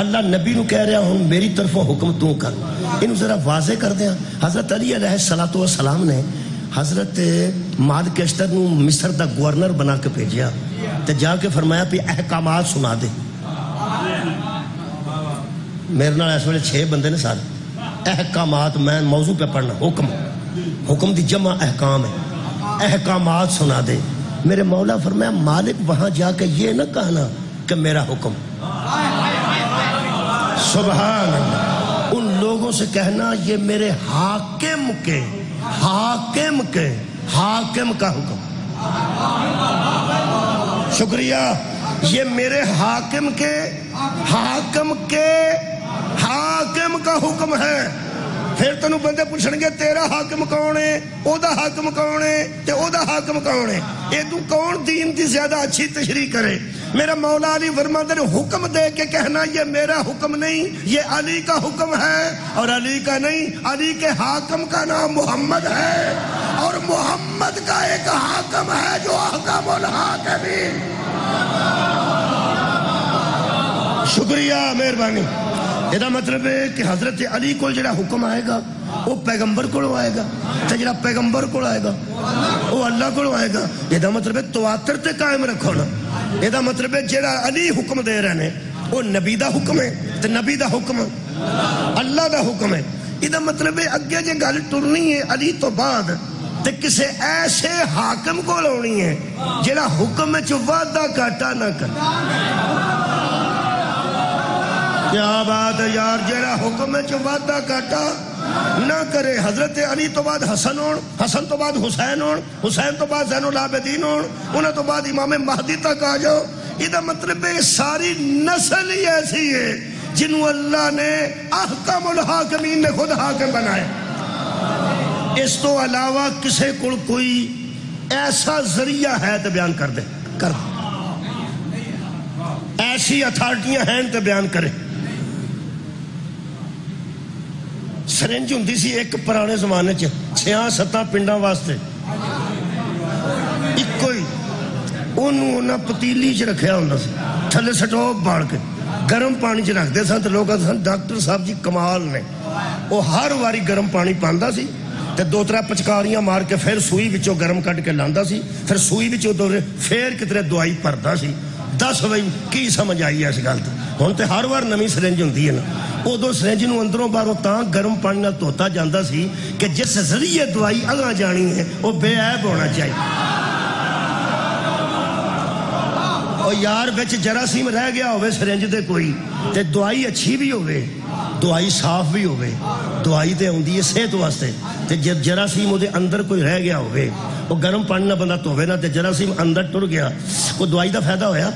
اللہ نبی نو کہہ رہا ہوں میری طرفوں حکم تو کر. انہوں ذرا واضح کر دیا. حضرت علی علیہ السلام نے حضرت ماد کشتر نو مصر دا گورنر بنا کے بھیجیا تے جا کے فرمایا بھی احکامات سنا دے. میرے نال اس ویلے 6 بندے نے سارے احکامات. میں موضوع پہ پڑھنا حکم دی جمع احکام ہے. احکامات سنا دے. میرے مولا فرمایا مالک وہاں جا کے یہ نہ کہنا کہ میرا حکم. سبحان اللہ. ان لوگوں سے کہنا یہ میرے حاکم کا حکم. شکریہ. یہ میرے حاکم کا حکم ہے. پھر تینوں بندے پوچھن گے تیرا حاکم کون ہے, او دا حاکم کون ہے, تے او دا حاکم کون ہے. اے تو کون دین دی زیادہ اچھی تشریح کرے. میرا مولا علی فرماتے ہیں حکم دے کے کہنا یہ میرا حکم نہیں, یہ علی کا حکم ہے, اور علی کا نہیں, علی کے حاکم کا نام محمد ہے, اور محمد کا ایک حاکم ہے جو احکم الحاکمین. شکریہ, مہربانی. یہ مطلب ہے کہ حضرت علی کو جڑا حکم آئے گا وہ پیغمبر کو آئے گا, تے جڑا پیغمبر کو آئے گا وہ اللہ کو آئے گا. یہ مطلب ہے تواتر تے قائم رکھو نا. یہ مطلب ہے جڑا علی حکم دے رہے ہیں وہ نبی دا حکم ہے, تے نبی دا حکم اللہ دا حکم ہے. یہ مطلب ہے اگے جے گل ٹرنی ہے علی تو بعد تے کسے ایسے حاکم کو لونی ہے جڑا حکم وچ وعدہ کاٹا نہ کرے. کیا بات ہے یار, جڑا حکم وچ وعدہ کاٹا نہ کرے. حضرت علی تو بعد حسن ہون, حسن تو بعد حسین ہون, حسین تو بعد زین العابدین ہون, انہاں تو بعد امام مہدی تک آ جاؤ. یہ مطلب ہے ساری نسل ہی ایسی ہے جنہوں اللہ نے احکم الحاکمین نے خود حاکم بنائے. اس تو علاوہ کسے کو کوئی ایسا ذریعہ ہے تو بیان کر دے, ایسی اتھارٹیاں ہیں تو بیان کرے. سرنج ہوندی سی ایک پرانے زمانے 6-7 پنڈاں واسطے ایکو ہی, انہوں پتیلی چ رکھیا ہوندا سی, تھلے سٹوپ باڑ کے گرم پانی چ رکھتے سن. تو لوگ آتے سن ڈاکٹر صاحب جی کمال نے. وہ ہر واری گرم پانی پاندا سی تے 2-3 پچکاریاں مار کے پھر سوئی وچوں گرم کٹ کے لاندا سی, پھر سوئی وچوں پھر کتنے دوائی بھردا سی. 10 بھائی کی سمجھ آئی ہے اس گل تے. ہن تے ہر وار نویں سرنج ہوندی ہے نا. ادو سرنج نو اندروں باہروں تاں گرم پانی نال دھوتا جاندا سی کہ جس ذریعے دوائی اگاں جانی ہے وہ بے عیب ہونا چاہیے. اور یار بچ جراثیم رہ گیا ہوئے سرنج دے کوئی تے دوائی اچھی بھی ہوئے, دوائی صاف بھی ہوئے, دوائی تے ہوندی ہے صحت واسطے, تے جراثیم وہ اندر کوئی رہ گیا ہوئے, وہ گرم پانی نہ بندہ دھوے نا تے جراثیم اندر ٹر گیا, وہ دوائی دا فائدہ ہویا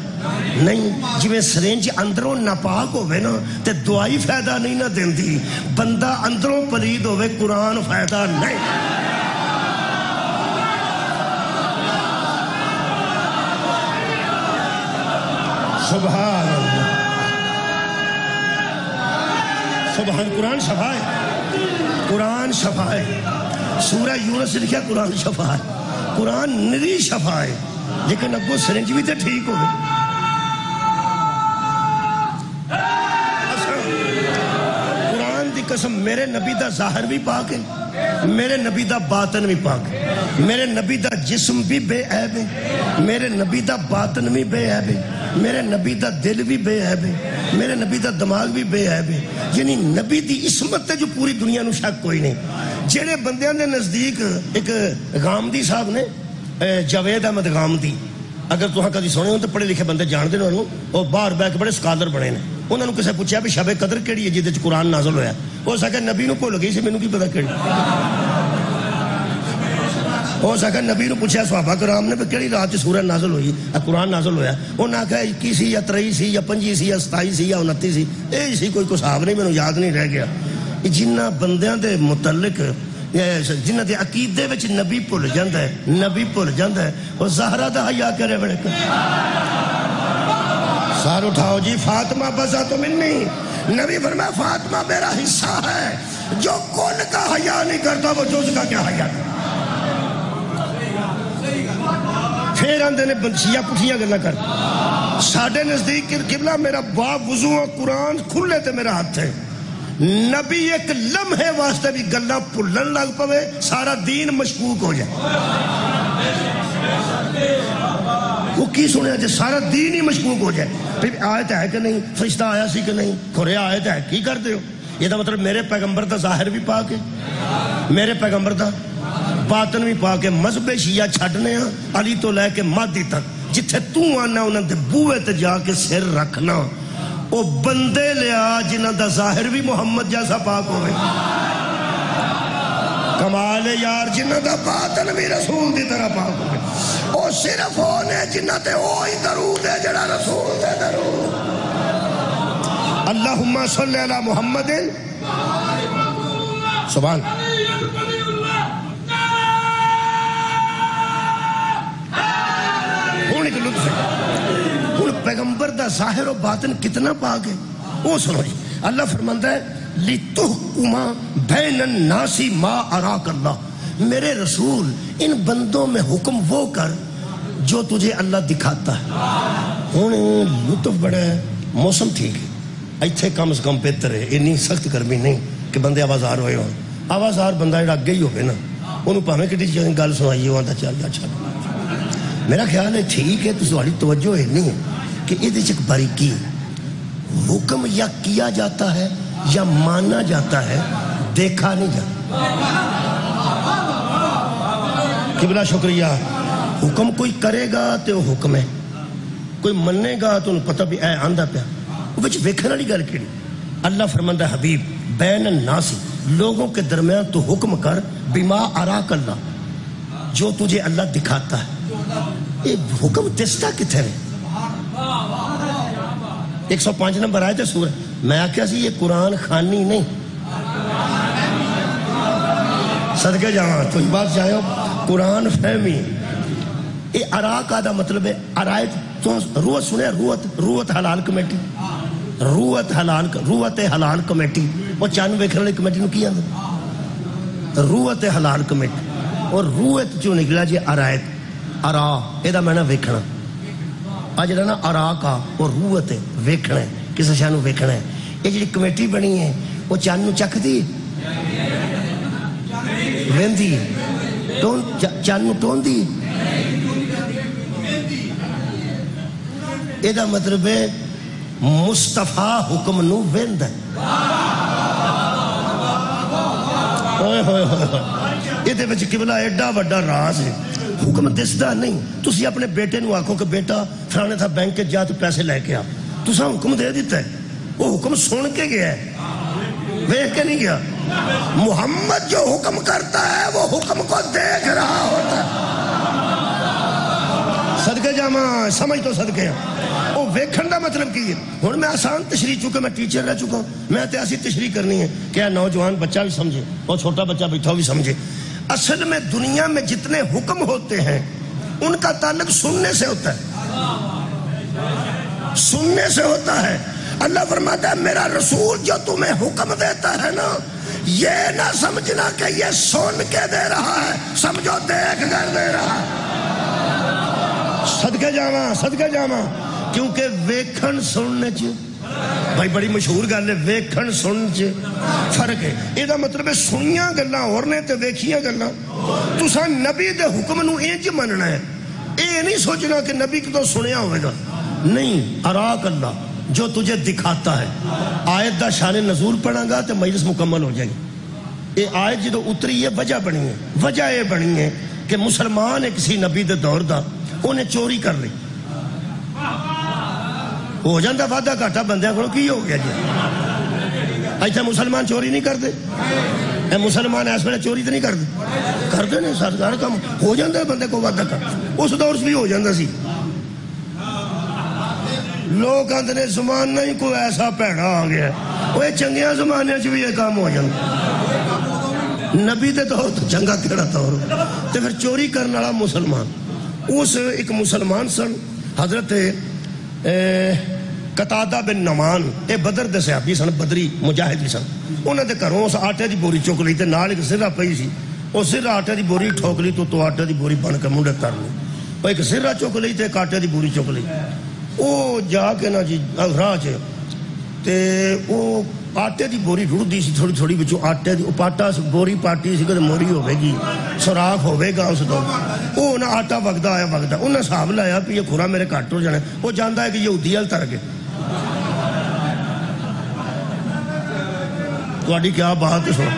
نہیں. جویں سرنج اندروں ناپاک ہوئے نا تے دوائی فائدہ نہیں نہ دیندی, بندہ اندروں پلید ہوئے قرآن فائدہ نہیں. سبحان اللہ, سبحان. قرآن شفا ہے, قرآن شفا ہے. سورہ یونس لکھا قرآن شفا ہے, قرآن نری شفا ہے. لیکن ابو سرنج بھی تو ٹھیک ہو گئے. قرآن دی قسم میرے نبی دا ظاہر بھی پاک ہے, میرے نبی دا باطن بھی پاک ہے, میرے نبی دا جسم بھی بے عیب ہے, میرے نبی دا باطن بھی بے عیب ہے, میرے نبی دا دل بھی بے عیب ہے, میرے نبی دا دماغ بھی بے عیب ہے. یعنی نبی دی عصمت تے جو پوری دنیا نو شک کوئی نہیں. جڑے بندیاں دے نزدیک ایک غامدی صاحب نے, جاوید احمد غامدی, اگر تہاں کدی سنے ہو تو پڑھے لکھے بندے جان دے نے انہوں, وہ باہر بیٹھ کے بڑے سکالر بنے نے. انہوں نے کسے پوچھا بھی شب قدر کیڑی ہے جہدے وچ قرآن نازل ہویا, ہو سکے نبی نو بھول گئی سی, مینوں کی پتہ کیڑی. ہو سکا نبی نو پوچھا صحابہ کرام نے کیڑی رات سورہ نازل ہوئی, قرآن نازل ہویا, انہوں نے آکھا 21 سی یا 23 سی یا 25 سی یا 27 سی یا 29 سی, اے سی کوئی حساب نہیں, مینوں یاد نہیں رہ گیا. جنہ بندیاں دے متعلق جنہ دے عقیدے وچ نبی بھول جاندا ہے, نبی بھول جاندا ہے, وہ زہرا دا حیا کرے بڑے. سار اٹھاؤ جی, فاطمہ بزا تو منی. نبی فرمایا فاطمہ میرا حصہ ہے, جو کون کا حیا نہیں کرتا وہ جز کا کیا حیا کرتا. پھر آندے نے شیعہ پٹھیاں گلا کر. ساڈے نزدیک قبلہ میرا باب وضو قرآن کھلے تے میرا ہاتھ ہے. نبی ایک لمحے واسطے بھی گلا بھولن لگ پوے, سارا دین مشکوک ہو جائے. وہ کی سنیا جی, سارا دین ہی مشکوک ہو جائے. پھر آیت ہے کہ نہیں, فرشتہ آیا سی کہ نہیں, کھرے آیت ہے کی کرتے ہو. یہ دا مطلب میرے پیغمبر دا ظاہر بھی پاک ہے, میرے پیغمبر دا باطن بھی پاک ہے. مذہب شیعہ چھڈنے ہاں علی تو لے کے مہدی تک, جتھے تو آنا انہاں دے بوئے تے جا کے سر رکھنا, وہ بندے لیا جنہاں دا ظاہر بھی محمد جیسا پاک ہوئے کمال یار جنہ دا باطن بھی رسول دی طرح پاک ہوئے وہ صرف ہونے جنہ تے وہی درود ہے جڑا رسول دے درود اللہم صلی علی محمد سبحان ہوں ایک لطف ہے ہوں پیغمبر دا ظاہر و باطن کتنا پاک ہے وہ سنو جی اللہ فرماندا ہے لِتُحْكُمَ بَيْنَ النَّاسِ مَا أَرَاكَ اللَّهُ میرے رسول ان بندوں میں حکم وہ کر جو تجھے اللہ دکھاتا ہے ہوں لطف بڑا ہے موسم ٹھیک ہے ایتھے کم از کم بہتر ہے اتنی سخت گرمی نہیں کہ بندے آوازار ہوئے ہوں آوازار بندہ جڑا اگے ہی ہوئے نا انہوں پاویں کڈی چیز گل سنائیے وہ آندا چل اچھا میرا خیال ہے ٹھیک ہے تہاڈی توجہ ہے نہیں کہ یہ ایک باریکی حکم یا کیا جاتا ہے یا مانا جاتا ہے دیکھا نہیں جاتا قبلہ شکریہ حکم کوئی کرے گا تو وہ حکم ہے کوئی مننے گا تو انہوں پتہ بھی اے آندہ پیا وہ بچ ویکھن والی گل کیڑی اللہ فرماندہ حبیب بین الناس لوگوں کے درمیان تو حکم کر بما اراک اللہ جو تجھے اللہ دکھاتا ہے یہ حکم دستا کتنے ہے 105 نمبر آئے تھے سورہ میں آکھیا سی یہ قرآن خانی نہیں صدقے جاواں کوئی بات چاہے ہو قرآن فہمی یہ اراک آدھا مطلب ہے ارائیت تو روت سنے روت حلال کمیٹی روت حلال کمیٹی وہ چند ویکھن والی کمیٹی نو کی آندا روت حلال کمیٹی اور روت جو نکلا جی ارائیت ارا یہ دا میں نہ ویکھنا آج جڑا نا اراک آ اور روت ہے ویکھنا ہے کسی شے نو ویکھنا ہے یہ جڑی کمیٹی بنی ہے وہ چند نو چکھدی ویندی چند نو ٹوندی یہ دا مطلب ہے مصطفیٰ حکم نو ویند ہے یہ دے وچ قبلہ ایڈا وڈا راز ہے حکم دسدا نہیں تسی اپنے بیٹے نو آکھو کہ بیٹا فلانے تھا بینک کے جا تو پیسے لے کے آ تساں حکم دے دیتا ہے وہ حکم سن کے گیا ہے ویکھ کے نہیں گیا محمد جو حکم کرتا ہے وہ حکم کو دیکھ رہا ہوتا ہے صدقے جاواں سمجھ تو صدقے وہ ویکھن دا مطلب کی ہے ہن میں آسان تشریح چونکہ میں ٹیچر رہ چکا ہوں میں تے ایسی تشریح کرنی ہے کہ نوجوان بچہ بھی سمجھے اور چھوٹا بچہ بیٹھا بھی سمجھے اصل میں دنیا میں جتنے حکم ہوتے ہیں ان کا تعلق سننے سے ہوتا ہے سننے سے ہوتا ہے اللہ فرماتا ہے میرا رسول جو تمہیں حکم دیتا ہے نا یہ نہ سمجھنا کہ یہ سن کے دے رہا ہے سمجھو دیکھ کر دے رہا ہے صدقے جاواں کیونکہ ویکھن سننے چ بھائی بڑی مشہور گل ہے ویکھن سن چ فرق ہے یہ مطلب ہے سنیاں گلاں اور نے تے ویکھیاں گلاں تساں نبی دے حکم نو انج مننا ہے اے نہیں سوچنا کہ نبی کتوں سنیا ہوئے گا نہیں اراک اللہ جو تجھے دکھاتا ہے آیت دا شان نزول پڑھا گا تو مجلس مکمل ہو جائے گی یہ آیت جدو اتری ہے وجہ بنی ہے وجہ یہ بنی ہے کہ مسلمان ہے کسی نبی دے دور دا انہیں چوری کر لی ہو جاندہ وعدہ گھاٹا بندیاں کو کی ہو گیا جی ایسا مسلمان چوری نہیں کرتے اے مسلمان اس ویلے چوری تو نہیں کرتے نہیں سارا کام ہو جاندہ ہے بندے کو وعدہ کر اس دور سے بھی ہو جاندہ سی لوگ آندے نے زمانہ ہی کوئی ایسا پیڑا آ گیا وہ چنگیاں زمانے سے بھی یہ کام ہو جاندہ نبی دے طور تو چنگا کیڑا طور تو پھر چوری کرنے والا مسلمان اس ایک مسلمان سن حضرت قتادہ بن نعمان اے بدر دے صحابی سن بدری مجاہد بھی سن انہوں نے گھروں اس آٹے دی بوری چک لی تے نال ایک سرہ پئی سی وہ سرہ آٹے دی بوری ٹھوک لی تو آٹے دی بوری بن کے منڈے تر لی وہ ایک سرہ چک لی تے ایک آٹے دی بوری چک لی وہ جا کے نا جی راہ چ تے وہ آٹے دی بوری رڑ دی سی تھوڑی تھوڑی بچوں آٹے دی پاٹا بوری پاٹی سی کہ موری ہوے گی سوراخ ہوے گا اس دور وہ نہ آٹا وگدا آیا وگدا انہیں حساب لایا کہ یہ کھورا میرے گھٹ ہو جانا وہ جانتا ہے کہ یہودی ال تر گئے تھوڑی کیا بات سو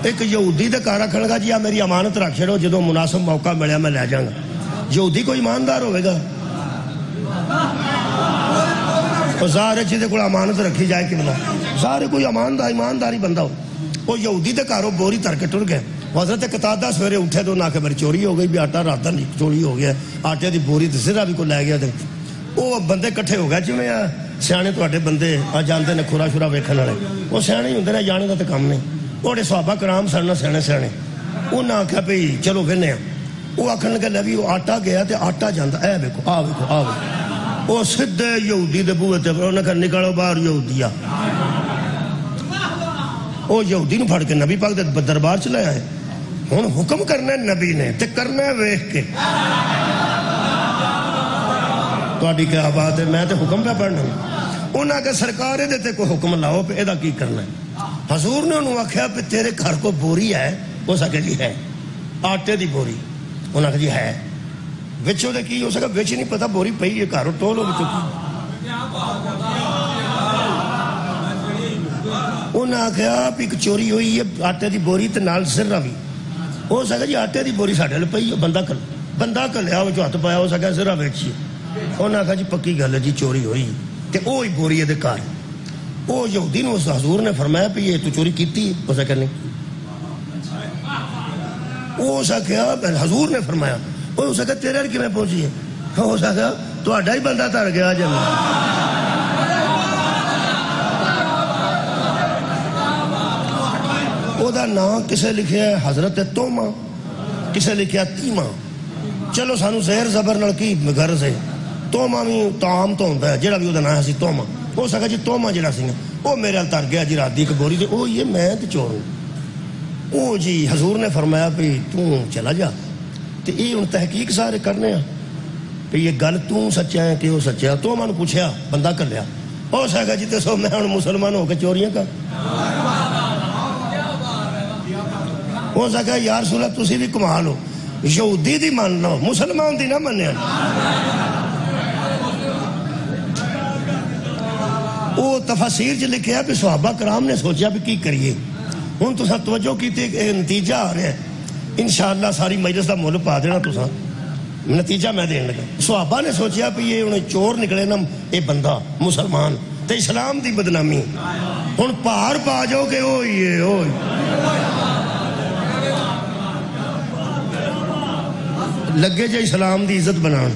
ایک یہودی دے گھر رکھن گا جی آ میری امانت رکھ چھڑو جدو مناسب موقع ملیا میں لے جاؤں گا یہودی کوئی ایماندار ہوئے گا تو ظاہر جہدے کول امانت رکھی جائے کہ بلا ظاہر کوئی ایمانداری بندہ ہو. وہ یہودی دے گھروں بوری تر کے ٹر گئے. حضرت قتادہ سویرے اٹھے تو نہ کہ میری چوری ہو گئی بھی آٹا رات چوری ہو گیا, آٹے دی بوری تے زرا بھی کوئی لے گیا. وہ بندے کٹھے ہو گئے جویں سیانے تواڈے بندے جانتے نے کھورا شورا ویکھن والے, وہ سیانے ہی ہوندے نے, جانے دا تے کم نہیں. وہ صحابہ کرام سن سیانے سیانے, انہاں آکھیا بھئی چلو وینے آ. وہ آکھن لگے لے بھی وہ آٹا گیا تے آٹا جاندا, اے ویکھو آ ویکھو آ ویکھو. وہ سدھے یہودی دے بوئے تے انہاں کہا نکلو باہر یہودیا. وہ یہودی نو پھڑ کے نبی پاک دے دربار چ لے آئے. ہن حکم کرنا نبی نے تے کرنا ویکھ کے. تہاڈی کیا بات ہے, میں تے حکم پہ پڑھنا. انہاں کہ سرکار دے تے کوئی حکم لاؤ پہ ادا کی کرنا ہے. حضور نے انہوں آکھیا پہ تیرے گھر کو بوری ہے؟ وہ سکے جی ہے, آٹے دی بوری. انہاں کہ جی ہے. وچوں دے کی ہو سکا, وچ نہیں پتہ بوری پئی ہے گھروں ٹولو وچوں کی. انہاں آکھیا بھی ایک چوری ہوئی ہے آٹے دی بوری تے نال سرا بھی. ہو سکا جی آٹے دی بوری ساڈے ول پئی ہے, بندہ کلیا وہ ہاتھ پایا, ہو سکا سرا ویچی. انہاں آکھیا جی پکی گل ہے جی چوری ہوئی تے اوہی بوری ہے دے گھر. وہ یہودی نے حضور نے فرمایا بھی یہ تو چوری کیتی ہے؟ ہو سکا نہیں. وہ سکیا حضور نے فرمایا ہو سکا تیرے کی میں پہنچی ہے, ہو سکا تہاڈا ہی بندہ تر گیا جن. او دا نام کسے لکھیا ہے حضرت توما, کسے لکھیا تیما. چلو سانو زہر زبر نال کی غرض ہے, توما بھی تام تو ہوندا ہے, جڑا بھی او دا نام سی توما. ہو سکا جی توما جڑا سی وہ میرے ال تر گیا جی رات دی ایک بوری تے او یہ میں تے چور ہوں. او جی حضور نے فرمایا بھی تو چلا جا تے یہ ہن تحقیق سارے کرنے ہیں بھی یہ گل تو سچا ہے کہ وہ سچا. تو میں نے پوچھیا بندہ کر لیا, ہو سکا جی تے سو میں ہن مسلمان ہو کے چوریاں کر. ہو سکا یا رسول اللہ تسی بھی کمال ہو, یہودی دی مان لو مسلمان دی نہ منیا. وہ تفسیر چ لکھیا بھی صحابہ کرام نے سوچا بھی کی کریے. ہن تساں توجہ کیتے نتیجہ آ رہا ہے انشاءاللہ ساری مجلس دا مول پا دینا تساں, نتیجہ میں دین لگا. صحابہ نے سوچیا بھی یہ انہیں چور نکلے نا یہ بندہ مسلمان تے اسلام دی بدنامی. ہن پہاڑ پا جاؤ کہ اوئی ہے اوئی. لگے جے اسلام دی عزت بنان,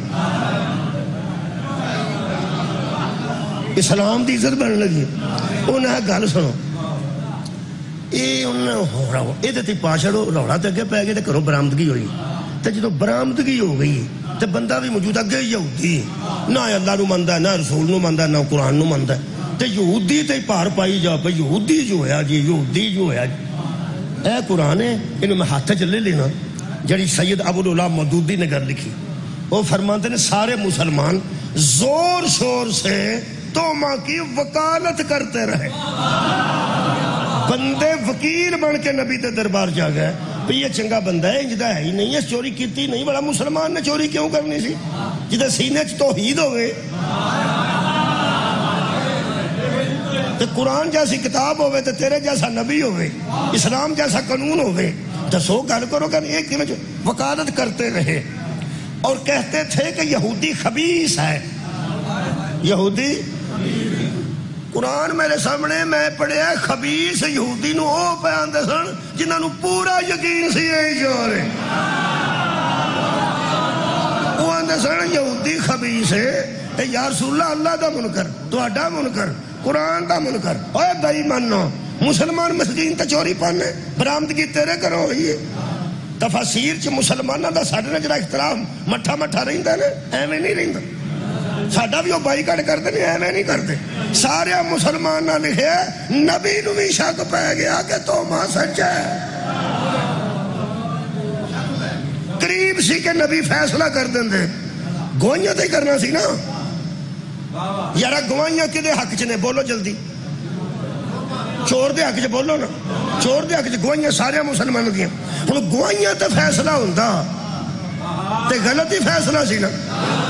اسلام دی عزت بننے لگی. انہیں گل سنو, یہ پا چڑو روڑا تو اگے پی گئے تو کرو برامدگی ہوئی. تو جدو برامدگی ہو گئی تو بندہ بھی موجود اگے یہودی نہ اللہ نو منتا ہے, نہ رسول نو منتا ہے, نہ قرآن نو منتا ہے. تو یہودی تے پار پائی جا پہ یہودی جو ہے جی, یہودی جو ہے جی. اے قرآن ہے, انہوں میں ہاتھ چ لے لینا. جڑی سید ابوالعلا مودودی نے گھر لکھی, وہ فرماتے ہیں سارے مسلمان زور شور سے توما کی وکالت کرتے رہے. بندے وکیل بن کے نبی دے دربار جا گئے بھی یہ چنگا بندہ ہے, انجدہ ہے ہی نہیں, اس چوری کیتی نہیں, بڑا مسلمان نے چوری کیوں کرنی سی جدہ سینے چ توحید ہوئے. تے قرآن جیسی کتاب ہوئے تے تیرے جیسا نبی ہوئے, اسلام جیسا قانون ہوئے, دسو گل کرو کہ ایک دن وکالت کرتے رہے اور کہتے تھے کہ یہودی خبیث ہے. یہودی قرآن میرے سامنے میں پڑھیا خبیث یہودی نو او بیان دے سن جنہاں نو پورا یقین سی اے چور ہے. او آندے سن یہودی خبیث ہے. اے یا رسول اللہ دا منکر, تہاڈا منکر, قرآن دا منکر. اوے بھائی مانو مسلمان مسکین تے چوری پانے, برآمدگی تیرے کرو ہوئی ہے. تفاسیر چ مسلماناں دا ساڈے نال جڑا احترام مٹھا مٹھا رہندا ہے نا, ایویں نہیں رہندا. ساڈا بھی وہ بائی کٹ کرتے نہیں, ایویں نہیں کرتے. سارے مسلمان نہ لکھے نبی نو بھی شک پہ گیا کہ توما سچ ہے. قریب سی کہ نبی فیصلہ کر دیں, گوائیاں تے کرنا سی نا. یارا گوائیاں کدے حق چ نے, بولو جلدی. چور دے حق چ بولو نا, چور دے حق چ گوائیاں سارے مسلمانوں دیاں. ہن گوائیاں تے فیصلہ ہوندا تے غلط ہی فیصلہ سی نا.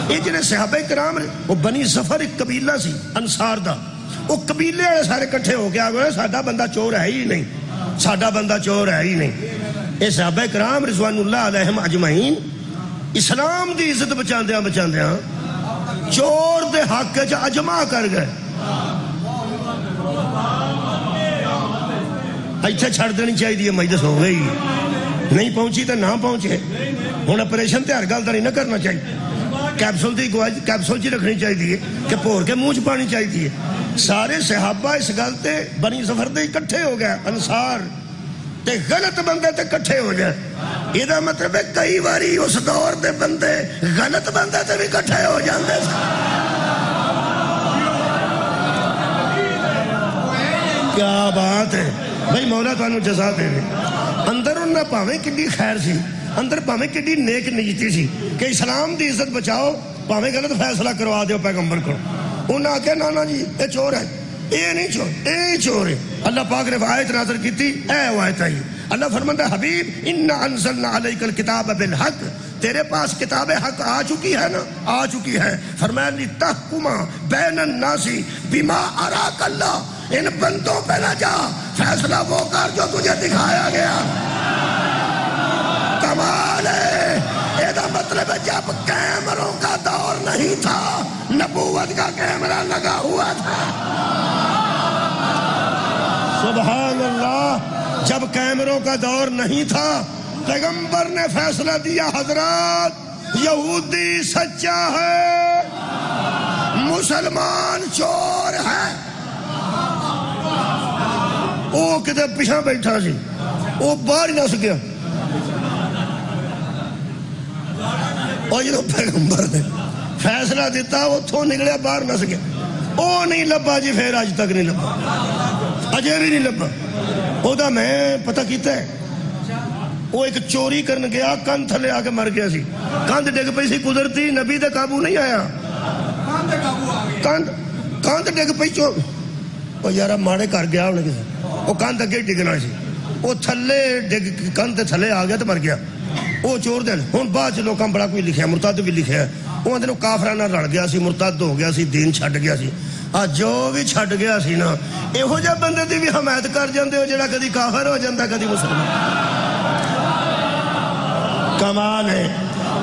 یہ جنہیں صحابہ کرام وہ بنی ظفر ایک قبیلہ سی انصار دا, وہ قبیلے والے سارے کٹھے ہو کے آگئے ساڈا بندہ چور ہے ہی نہیں, ساڈا بندہ چور ہے ہی نہیں. یہ صحابہ کرام رضوان اللہ علیہم اجمعین اسلام دی عزت بچاندیاں بچاندیاں چور دے حق چ اجماع کر گئے ਇੱਥੇ ਛੱਡ ਦੇਣੀ ਚਾਹੀਦੀ ਹੈ ਮਜਲਿਸ ਹੋ ਗਈ ਨਹੀਂ ਪਹੁੰਚੀ ਤਾਂ ਨਾ ਪਹੁੰਚੇ ਹੁਣ ਆਪਰੇਸ਼ਨ ਤੇ ਹਰ ਗੱਲ ਦਾ ਨਹੀਂ ਨਾ ਕਰਨਾ ਚਾਹੀਦਾ ਕੈਪਸੂਲ ਦੀ ਗਵਾਈ ਕੈਪਸੂਲ 'ਚ ਰੱਖਣੀ ਚਾਹੀਦੀ ਹੈ ਕਿ ਭੋਰ ਕੇ ਮੂੰਹ 'ਚ ਪਾਣੀ ਚਾਹੀਦੀ ਹੈ ਸਾਰੇ ਸਹਾਬਾ ਇਸ ਗੱਲ ਤੇ ਬਣੀ ਸਫਰ ਦੇ ਇਕੱਠੇ ਹੋ ਗਏ ਅਨਸਾਰ ਤੇ ਗਲਤ ਬੰਦੇ ਤੇ ਇਕੱਠੇ ਹੋ ਜਾਏ ਇਹਦਾ ਮਤਲਬ ਹੈ ਕਈ ਵਾਰੀ ਉਸ ਦੌਰ ਦੇ ਬੰਦੇ ਗਲਤ ਬੰਦੇ ਤੇ ਵੀ ਇਕੱਠੇ ਹੋ ਜਾਂਦੇ ਕਿਆ ਬਾਤ ਹੈ ਬਈ ਮੌਲਾ ਤੁਹਾਨੂੰ ਜਜ਼ਾ ਦੇਵੇ ਅੰਦਰ ਉਹਨਾਂ ਭਾਵੇਂ ਕਿੰਨੀ ਖੈਰ ਸੀ ਅੰਦਰ ਭਾਵੇਂ ਕਿੰਨੀ ਨੇਕ ਨੀਤੀ ਸੀ ਕਿ ਇਸਲਾਮ ਦੀ ਇੱਜ਼ਤ ਬਚਾਓ ਭਾਵੇਂ ਗਲਤ ਫੈਸਲਾ ਕਰਵਾ ਦਿਓ ਪੈਗੰਬਰ ਕੋਲ ਉਹਨਾਂ ਆਖਿਆ ਨਾ ਜੀ ਇਹ ਚੋਰ ਹੈ ਇਹ ਨਹੀਂ ਚੋਰ ਇਹ ਚੋਰ ਹੈ اللہ پاک نے آیت نازل کی تھی اے آیت آئی اللہ فرماتا ہے حبیب انا انزلنا علیک الکتاب بالحق تیرے پاس کتاب حق آ چکی ہے نا آ چکی ہے فرمایا لتحکم بین الناس بما اراک اللہ ان بندوں پہ نہ جا فیصلہ وہ کر جو تجھے دکھایا گیا کمال ہے یہ مطلب ہے جب کیمروں کا دور نہیں تھا نبوت کا کیمرہ لگا ہوا تھا سبحان اللہ جب کیمروں کا دور نہیں تھا پیغمبر نے فیصلہ دیا حضرات یہودی سچا ہے مسلمان چور ہے وہ کتے پیچھے بیٹھا سی وہ باہر نہ سکیا اور جب پیغمبر نے فیصلہ دیتا وہ تھو نکلیا باہر نہ سکیا وہ نہیں لبا جی پھر آج تک نہیں لبا اجے بھی نہیں لبا وہ دا میں پتہ کیتا ہے وہ ایک چوری کرن گیا کان تھلے آ کے مر گیا سی کاندھ ڈگ پئی سی قدرتی نبی دے قابو نہیں آیا کاندھ ڈگ پئی چور وہ یارا ماڑے کر گیا انہیں کسے وہ کاندھ اگے ڈگنا سی وہ تھلے ڈگ کاندھ تھلے آ گیا تو مر گیا وہ چور دے ہن بعد لوکاں بڑا کوئی لکھیا مرتد بھی لکھیا وہ اندر کافراں نال رل گیا سی مرتد ہو گیا سی دین چھڈ گیا سی جو بھی چھڈ گیا سی نا یہو جہ بندے دی بھی حمایت کر جاندے ہو جڑا کدی کافر ہو جاندا کدی مسلمان کمال ہے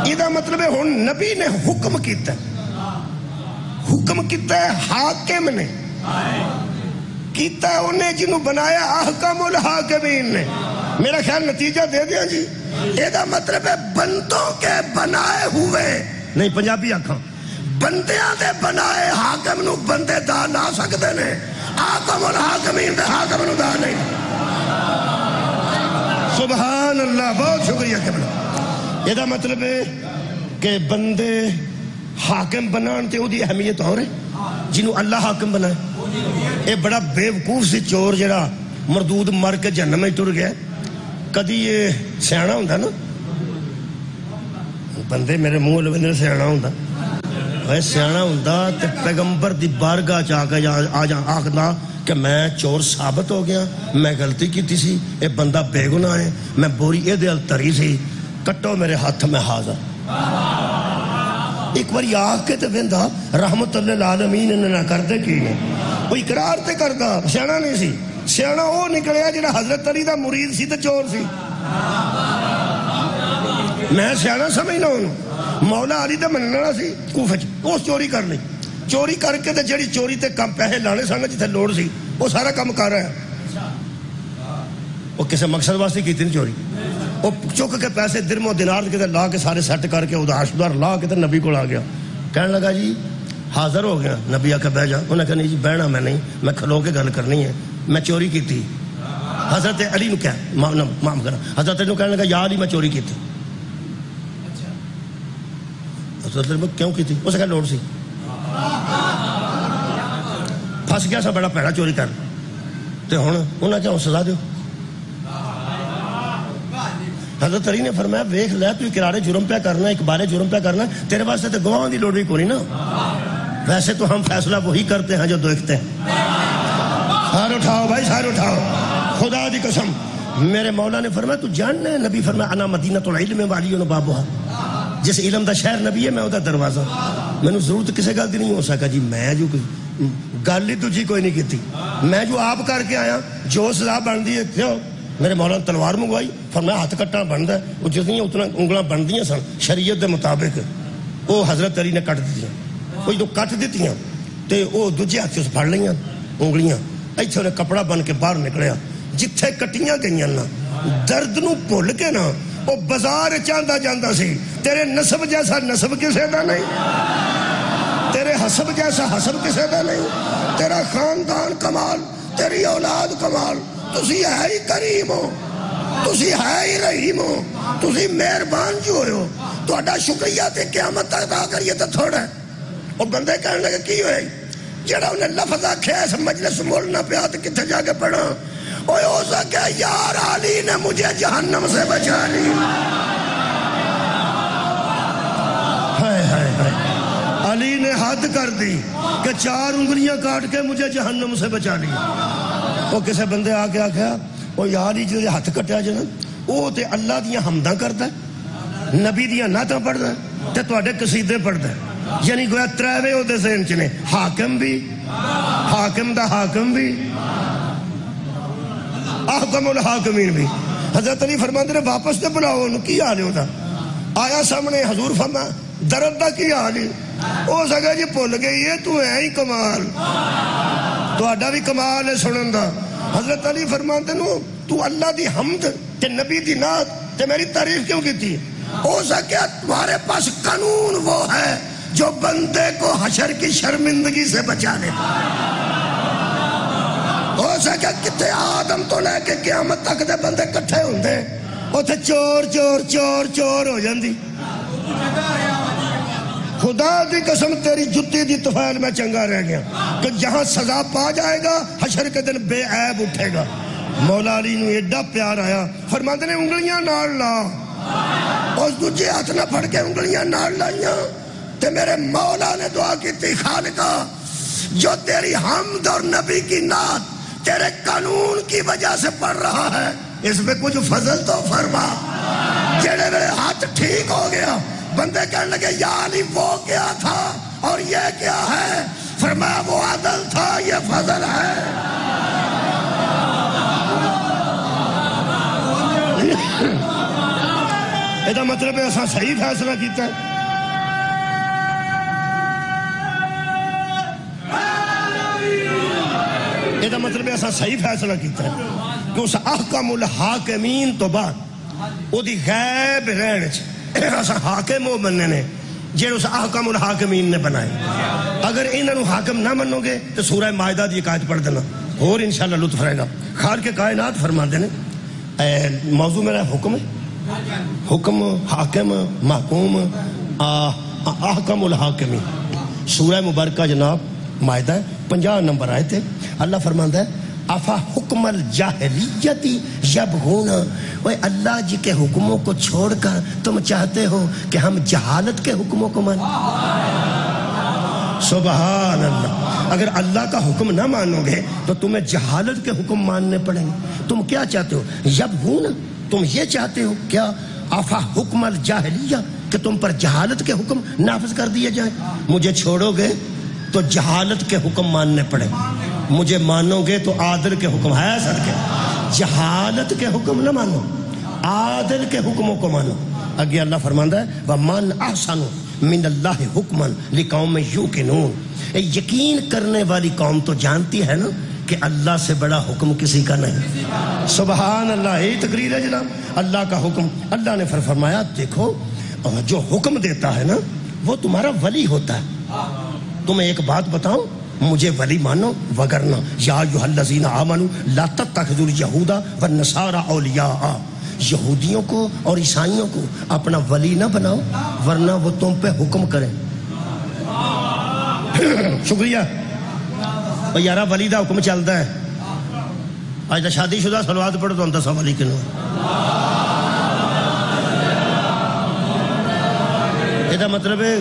یہ مطلب ہے ہن نبی نے حکم کیتا ہے حاکم نے کیتا ہے انہیں جنہوں بنایا احکم الحاکمین نے میرا خیال نتیجہ دے دیا جی یہ مطلب ہے بندوں کے بنائے ہوئے نہیں پنجابی آکھاں بندیاں دے بنائے حاکم نو بندے دا لا سکتے نے حاکم الحاکمین دے حاکم نو دا نہیں سبحان اللہ بہت شکریہ قبلہ یہ مطلب ہے کہ بندے حاکم بنان تے او دی اہمیت ہو رہے جنہوں اللہ حاکم بنائے یہ بڑا بے وقوف سی چور جڑا مردود مر کے جہنم میں ٹر گیا کدی یہ سیانا ہوندا نا بندے میرے منہ لوندے سیانا ہوندا اے سیانا ہوندا تے پیغمبر دی بارگاہ چ آ کے آکھدا کہ میں چور ثابت ہو گیا میں غلطی کیتی سی اے بندہ بے گناہ ہے میں بوری اے دل تری سی کٹو میرے ہاتھ میں حاضر ایک بار آکھ کے تے ویندا رحمت للعالمین انہاں نہ کردے کی نے وہ اقرار تے کردا سیانا نہیں سی سیانا وہ نکلیا جڑا حضرت علی دا مرید سی تے چور سی میں سیانا سمجھنا ہوں مولا علی دا مننے والا سی کوفہ چ اس چوری کر لی چوری کر کے تے جڑی چوری تے کم پیسے لانے سن جتھے لوڑ سی وہ سارا کام کر رہا ہے وہ کسے مقصد واسطے کیتی نہیں چوری وہ چک کے پیسے درم و دینار کے لا کے سارے سیٹ کر کے اداشدار لا کے تے نبی کو آ گیا کہنے لگا جی حاضر ہو گیا نبی آ کے بہ جا انہیں کہا نہیں جی بہنا میں نہیں میں کھلو کے گل کرنی ہے میں چوری کی تھی حضرت علی نے کہا معاف کرا حضرت علی نے کہنے لگا یا علی میں چوری کی تھی حضرت علی کیوں کی تھی اسے کہا لوڑ سی پھنس گیا سا بڑا پیڑا چوری کر تے ہن انہاں کیا سزا دیو حضرت علی نے فرمایا ویکھ لے تو اقرار جرم پہ کرنا اقبال جرم پہ کرنا تیرے واسطے تو گواہوں دی لوڑ بھی کوئی نا ویسے تو ہم فیصلہ وہی کرتے ہیں جو دیکھتے ہیں سار اٹھاؤ بھائی سار اٹھاؤ خدا دی قسم میرے مولا نے فرمایا تو جاننا ہے نبی فرمایا انا مدینۃ العلم والی بابها جس علم دا شہر نبی ہے میں دا دروازہ مینوں ضرورت کسے گل دی نہیں ہو سکا جی میں جو گل ہی دوجی کوئی نہیں کیتی میں جو آپ کر کے آیا جو سزا بندی ہے کیوں میرے مولا نے تلوار منگوائی فرمایا ہاتھ کٹنا بنتا ہے وہ جتنی اتنا انگلاں بندیاں سن شریعت دے مطابق وہ حضرت علی نے کٹ دیتی وہ جو کٹ دیتی تے وہ دوجے ہاتھ سے پھڑ لیاں انگلیاں ایتھے انہیں کپڑا بن کے باہر نکلیا جتھے کٹیاں گئیاں نا درد نو بھول کے نا وہ بازار چاہتا جاندہ سی تیرے نسب جیسا نسب کسے دا نہیں تیرے حسب جیسا حسب کسے دا نہیں تیرا خاندان کمال تیری اولاد کمال تسی ہے ہی کریم ہو تسی ہے ہی رحیم ہو تسی مہربان جو ہو تو اڈا شکریہ تے قیامت تک ادا کریے تو تھوڑا ہے اور بندے کہنے لگے کی ہوئے جڑا انہیں لفظ آکھیا اس مجلس مولنا پیا تو کتنے جا کے پڑھا اوہ ہو سکے یار علی نے مجھے جہنم سے بچا لی علی نے حد کر دی کہ 4 انگلیاں کاٹ کے مجھے جہنم سے بچا لی وہ کسے بندے آکے آکھیا وہ یا علی جو ہاتھ کٹیا جنا وہ تے اللہ دیاں حمداں کرتا ہے نبی دیاں نعتاں پڑھتا ہے تے تواڈے قصیدے پڑھتا ہے یعنی گویا تریوے ہو دے ذہن چنے حاکم بھی حاکم دا حاکم بھی احکم الحاکمین بھی حضرت علی فرماندے نے واپس تے بلاؤ انہوں کی حال ہوتا آیا سامنے حضور فرما درد دا کی حال ہے او سکا جی بھول گئی ہے تو ہے ہی کمال تو اڈا بھی کمال ہے سنن دا حضرت علی فرماندے نو تو اللہ دی حمد تے نبی دی نعت تے میری تعریف کیوں کی تھی ہو سکے تمہارے پاس قانون وہ ہے جو بندے کو حشر کی شرمندگی سے بچا لیتا ہو سکے کتے آدم تو لے کے قیامت تک دے بندے کٹھے ہوندے وہ تھے چور چور چور چور ہو جاندی خدا دی قسم تیری جتی دی طفیل میں چنگا رہ گیا کہ جہاں سزا پا جائے گا حشر کے دن بے عیب اٹھے گا مولا علی نو ایڈا پیار آیا فرماندے نے انگلیاں نال لا اس دوجے ہاتھ نہ پھڑ کے انگلیاں نال لائیاں تے میرے مولا نے دعا کی تھی خالقہ جو تیری حمد اور نبی کی نعت تیرے قانون کی وجہ سے پڑھ رہا ہے اس میں کچھ فضل تو فرما جڑے میرے ہاتھ ٹھیک ہو گیا بندے کہنے لگے یا علی وہ کیا تھا اور یہ کیا ہے فرمایا وہ عدل تھا یہ فضل ہے یہ مطلب ہے ایسا صحیح فیصلہ کیتا ہے یہ مطلب ہے ایسا صحیح فیصلہ کیتا ہے کہ اس احکم الحاکمین تو بعد وہ دی غیب رہنے ایسا حاکم وہ بننے نے جیڑے اس احکم الحاکمین نے بنائے اگر انہوں حاکم نہ منو گے تو سورہ مائدہ دی قائد پڑھ دینا اور انشاءاللہ لطف رہے گا خال کے کائنات فرما دینے موضوع میرا حکم ہے حکم حاکم محکوم احکم الحاکمین سورہ مبارکہ جناب مائدہ ہے 50 نمبر آئے تھے اللہ فرماندہ ہے افا حکم الجاہلیتی یبغون وہ اللہ جی کے حکموں کو چھوڑ کر تم چاہتے ہو کہ ہم جہالت کے حکموں کو مانیں سبحان اللہ اگر اللہ کا حکم نہ مانو گے تو تمہیں جہالت کے حکم ماننے پڑیں گے تم کیا چاہتے ہو یبغون تم یہ چاہتے ہو کیا افا حکم الجاہلیہ کہ تم پر جہالت کے حکم نافذ کر دیے جائیں مجھے چھوڑو گے تو جہالت کے حکم ماننے پڑے مجھے مانو گے تو عادل کے حکم ہے صدقے جہالت کے حکم نہ مانو عادل کے حکموں کو مانو آگے اللہ فرماندہ ہے وَمَنْ أَحْسَنُ مِنَ اللَّهِ حُکْمًا لِقَوْمٍ يُوقِنُونَ یقین کرنے والی قوم تو جانتی ہے نا کہ اللہ سے بڑا حکم کسی کا نہیں سبحان اللہ یہی تقریر ہے جناب اللہ کا حکم اللہ نے فرمایا دیکھو جو حکم دیتا ہے نا وہ تمہارا ولی ہوتا ہے تمہیں ایک بات بتاؤں مجھے ولی مانو وگرنا یا ایھا الذین آمنوا لا تتخذوا اليہود والنصارى اولیاء یہودیوں کو اور عیسائیوں کو اپنا ولی نہ بناؤ ورنہ وہ تم پہ حکم کریں شکریہ یارا ولی دا حکم چلتا ہے آج دا شادی شدہ صلوات پڑھو تو ہم دسا ولی کنو یہ مطلب ہے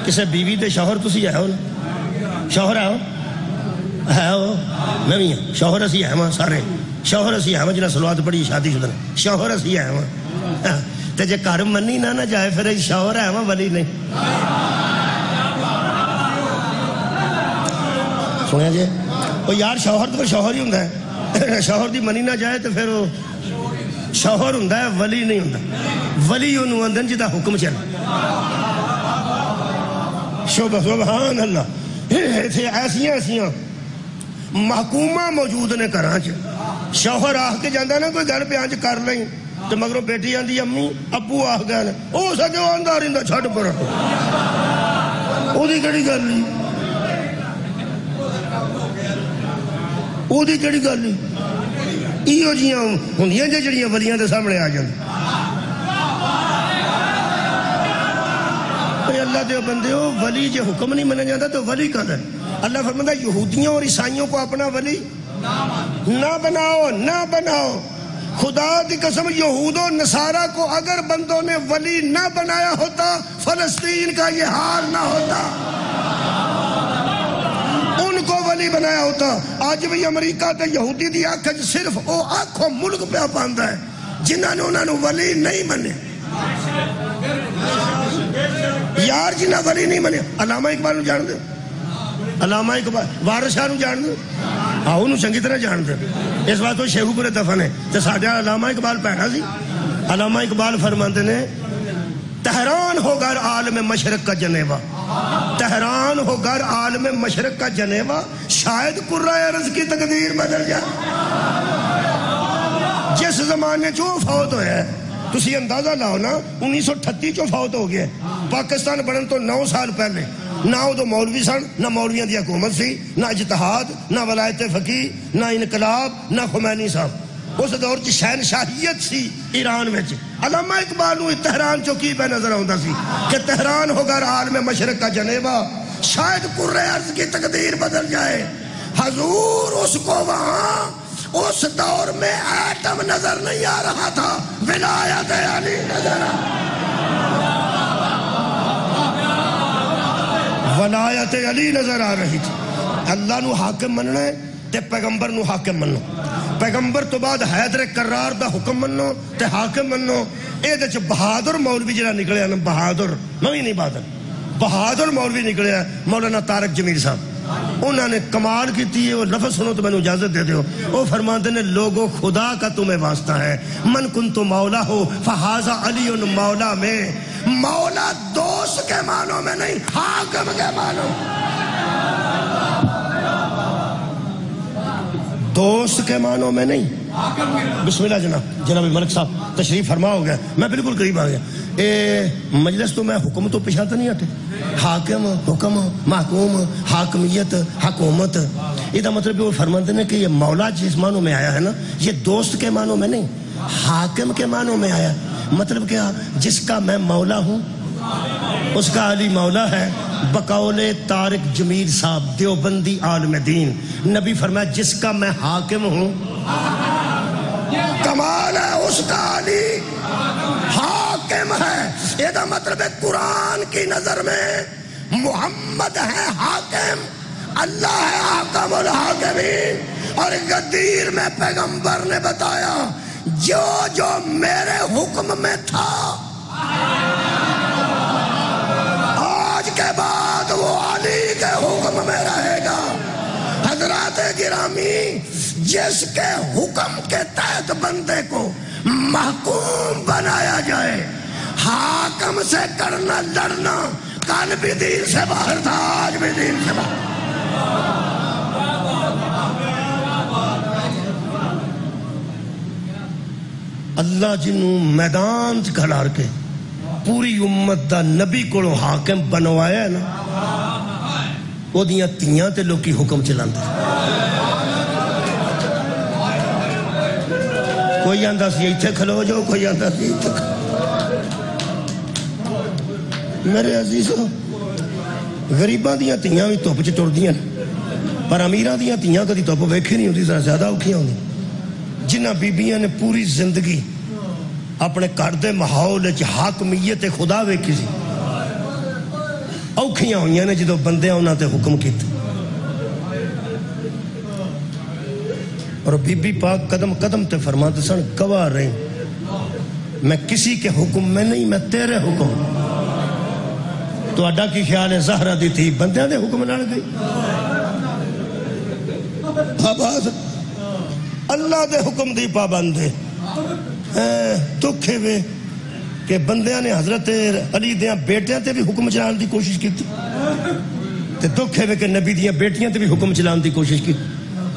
کسے بیوی دے شوہر تسی ہے ہو شوہر ہے ہو میں بھی ہوں شوہر اسی ہے ہاں سارے شوہر اسی ہے ہاں جنہیں صلوات پڑھی شادی شدہ شوہر اسی ہے ہاں تے جے گھر منی نہ جائے پھر شوہر ہے ہاں ولی نہیں سنیا جی وہ یار شوہر تو پھر شوہر ہی ہوں ہے شوہر دی منی نہ جائے تو پھر وہ شوہر ہوں ہے ولی نہیں ہوں ولی انہوں اندن جدا حکم چل سبحان اللہ ایسیاں محکومہ موجود نے گھراں چ شوہر آ کے جانا نا کوئی گل پیاں چ کر لیں تو مگروں بیٹی آندی امی ابو آ گئے او سجو آندا رہندا چھڈ پر اودی کیڑی گل نہیں اودی کیڑی گل نہیں ایو جیاں ہوندیاں جڑیاں ولیاں دے سامنے آ جاندی اللہ دے بندے ہو ولی جے حکم نہیں منا جاتا تو ولی کہاں ہے اللہ فرماتا ہے یہودیوں اور عیسائیوں کو اپنا ولی نہ بناؤ نہ بناؤ خدا دی قسم یہود و نصارہ کو اگر بندوں نے ولی نہ بنایا ہوتا فلسطین کا یہ حال نہ ہوتا ان کو ولی بنایا ہوتا آج بھی امریکہ تے یہودی دی آنکھ صرف او آنکھوں ملک پہ پاندا ہے جنہاں نے انہاں نو ولی نہیں بنے یار جنہ ولی نہیں بنے علامہ اقبال نو جان دے علامہ اقبال وارث شاہ نو جان دے ہاں انہوں چنگی طرح جان دے اس بات تو شیخو پورے دفن ہے تو ساڈا علامہ اقبال پیڑا سی علامہ اقبال فرماندے نے تہران ہو گر عالم مشرق کا جنیوا تہران ہو گر عالم مشرق کا جنیوا شاید قرۂ ارض کی تقدیر بدل جائے جس زمانے چو فوت ہویا ہے تسی اندازہ لاؤ نا 1938 چو فوت ہو گیا پاکستان بڑھن تو 9 سال پہلے نہ ادو مولوی سن نہ مولویاں دی حکومت سی نہ اجتہاد نہ ولایت فقیہ نہ انقلاب نہ خمینی صاحب اس دور چ شہنشاہیت سی ایران میں علامہ اقبال نو تہران چو کی پہ نظر آندا سی کہ تہران ہوگا عالم مشرق کا جنیوا شاید قرۂ ارض کی تقدیر بدل جائے حضور اس کو وہاں اس دور میں ایٹم نظر نہیں آ رہا تھا ولایت علی نظر ولایت علی نظر آ رہی تھی اللہ نو حاکم مننا ہے تے پیغمبر نو حاکم منو پیغمبر تو بعد حیدر کرار دا حکم منو تے حاکم منو اے دے چ بہادر مولوی جڑا نکلیا نا بہادر نویں نہیں بہادر مولوی نکلیا مولانا طارق جمیل صاحب انہوں نے کمال کی تھی وہ لفظ سنو تو میں نے اجازت دے دیو وہ فرماتے ہیں لوگوں خدا کا تمہیں واسطہ ہے من کنت مولا ہو فہذا علی مولا میں مولا دوست کے معنوں میں نہیں حاکم کے معنوں دوست کے معنوں میں نہیں بسم اللہ جناب ملک صاحب تشریف فرما ہو گیا میں بالکل قریب آ گیا اے مجلس تو میں حکم تو پیچھا تو نہیں ہٹے حاکم حکم محکوم حاکمیت حکومت یہ مطلب وہ فرماتے ہیں کہ یہ مولا جس معنوں میں آیا ہے نا یہ دوست کے معنوں میں نہیں حاکم کے معنوں میں آیا مطلب کیا جس کا میں مولا ہوں اس کا علی مولا ہے بقول طارق جمیل صاحب دیوبندی عالم دین نبی فرمایا جس کا میں حاکم ہوں کمال ہے اس کا علی حاکم ہے یہ مطلب ہے قرآن کی نظر میں محمد ہے حاکم اللہ ہے حاکم الحاکمین اور غدیر میں پیغمبر نے بتایا جو جو میرے حکم میں تھا آج کے بعد وہ علی کے حکم میں رہے گا حضرات گرامی جس کے حکم کے تحت بندے کو محکوم بنایا جائے حاکم سے کرنا لڑنا کل بھی دین سے باہر تھا آج بھی دین سے باہر اللہ جنوں میدان کھلار کے پوری امت دا نبی کو حاکم بنوایا ہے نا وہ دیاں تیاں تے لوگ کی حکم چلاندے کوئی آندہ سی ایتھے کھلو جو کوئی آندہ سی ایتھے کھلو میرے عزیزوں غریباں دیاں تیاں بھی توپ چ ٹر دیاں پر امیراں دیاں تیاں کدی توپ ویکھی نہیں ہوتی ذرا زیادہ اوکھیاں ہوندی جنہ بیبیاں نے پوری زندگی اپنے گھر دے ماحول وچ حاکمیت خدا ویکھی سی اوکھیاں ہوئیاں نے جدوں بندیاں انہاں تے حکم کیتے اور بی بی پاک قدم قدم تے فرماتے سن گواہ رہی میں کسی کے حکم میں نہیں میں تیرے حکم تو اڈا کی خیال ہے زہرہ دی تھی بندیاں دے حکم لڑ گئی آباد اللہ دے حکم دی پابند ہے دکھے وے کہ بندیاں نے حضرت علی دیاں بیٹیاں تے بھی حکم چلان دی کوشش کی تے دکھے وے کہ نبی دیاں بیٹیاں تے بھی حکم چلان دی کوشش کی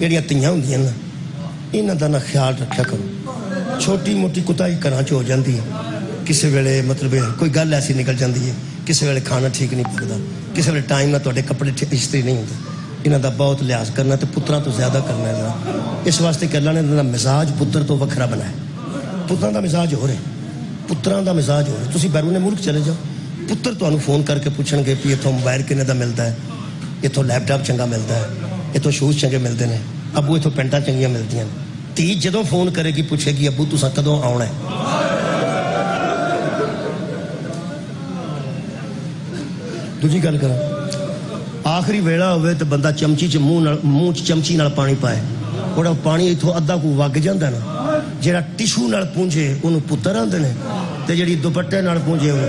ਜਿਹੜੀਆਂ ਧੀਆਂ ਹੁੰਦੀਆਂ ਨਾ ਇਹਨਾਂ ਦਾ ਨਾ ਖਿਆਲ ਰੱਖਿਆ ਕਰੋ। ਛੋਟੀ ਮੋਟੀ ਕੁਤਾਈ ਘਰਾਂ 'ਚ ਹੋ ਜਾਂਦੀ ਹੈ, ਕਿਸੇ ਵੇਲੇ ਮਤਲਬ ਕੋਈ ਗੱਲ ਐਸੀ ਨਿਕਲ ਜਾਂਦੀ ਹੈ, ਕਿਸੇ ਵੇਲੇ ਖਾਣਾ ਠੀਕ ਨਹੀਂ ਪੱਕਦਾ, ਕਿਸੇ ਵੇਲੇ ਟਾਈਮ ਨਾਲ ਤੁਹਾਡੇ ਕੱਪੜੇ ਇਸਤਰੀ ਨਹੀਂ ਹੁੰਦੇ। ਇਹਨਾਂ ਦਾ ਬਹੁਤ ਲਿਹਾਜ਼ ਕਰਨਾ ਤੇ ਪੁੱਤਰਾਂ ਤੋਂ ਜ਼ਿਆਦਾ ਕਰਨਾ ਹੈ। ਇਸ ਵਾਸਤੇ ਕਿ ਅੱਲਾ ਨੇ ਇਹਨਾਂ ਦਾ ਮਿਜ਼ਾਜ ਪੁੱਤਰ ਤੋਂ ਵੱਖਰਾ ਬਣਾਇਆ। ਪੁੱਤਰਾਂ ਦਾ ਮਿਜ਼ਾਜ ਹੋ ਰਿਹਾ, ਪੁੱਤਰਾਂ ਦਾ ਮਿਜ਼ਾਜ ਹੋ ਰਿਹਾ। ਤੁਸੀਂ ਬੈਰੂਨੇ ਮੁਲਕ ਚਲੇ ਜਾਓ, ਪੁੱਤਰ ਤੁਹਾਨੂੰ ਫੋਨ ਕਰਕੇ ਪੁੱਛਣਗੇ ਵੀ ਇੱਥੋਂ ਮੋਬਾਈਲ ਕਿੰਨੇ ਦਾ ਮਿਲਦਾ ਹੈ, ਇੱਥੋਂ ਲੈਪਟਾਪ ਚੰਗਾ ਮਿਲਦਾ ਹੈ, ਇੱਥੋਂ ਸ਼ੂਜ਼ ਚੰਗੇ ਮਿਲਦੇ ਨੇ, ਅੱਬੂ ਇੱਥੋਂ ਪੈਂਟਾਂ ਚੰਗੀਆਂ ਮਿਲਦੀਆਂ ਨੇ। ਧੀ ਜਦੋਂ ਫੋਨ ਕਰੇਗੀ ਪੁੱਛੇਗੀ ਅੱਬੂ ਤੁਸੀਂ ਕਦੋਂ ਆਉਣਾ ਹੈ। ਦੂਜੀ ਗੱਲ ਕਰਾਂ, ਆਖਰੀ ਵੇਲਾ ਹੋਵੇ ਤੇ ਬੰਦਾ ਚਮਚੀ 'ਚ ਮੂੰਹ 'ਚ ਚਮਚੀ ਨਾਲ ਪਾਣੀ ਪਾਏ, ਉਹਦਾ ਪਾਣੀ ਇੱਥੋਂ ਅੱਧਾ ਕੁ ਵਗ ਜਾਂਦਾ ਨਾ। ਜਿਹੜਾ ਟਿਸ਼ੂ ਨਾਲ ਪੂੰਝੇ ਉਹਨੂੰ ਪੁੱਤਰ ਆਉਂਦੇ ਨੇ, ਤੇ ਜਿਹੜੀ ਦੁਪੱਟੇ ਨਾਲ ਪੂੰਝੇ ਉਹਨੂੰ।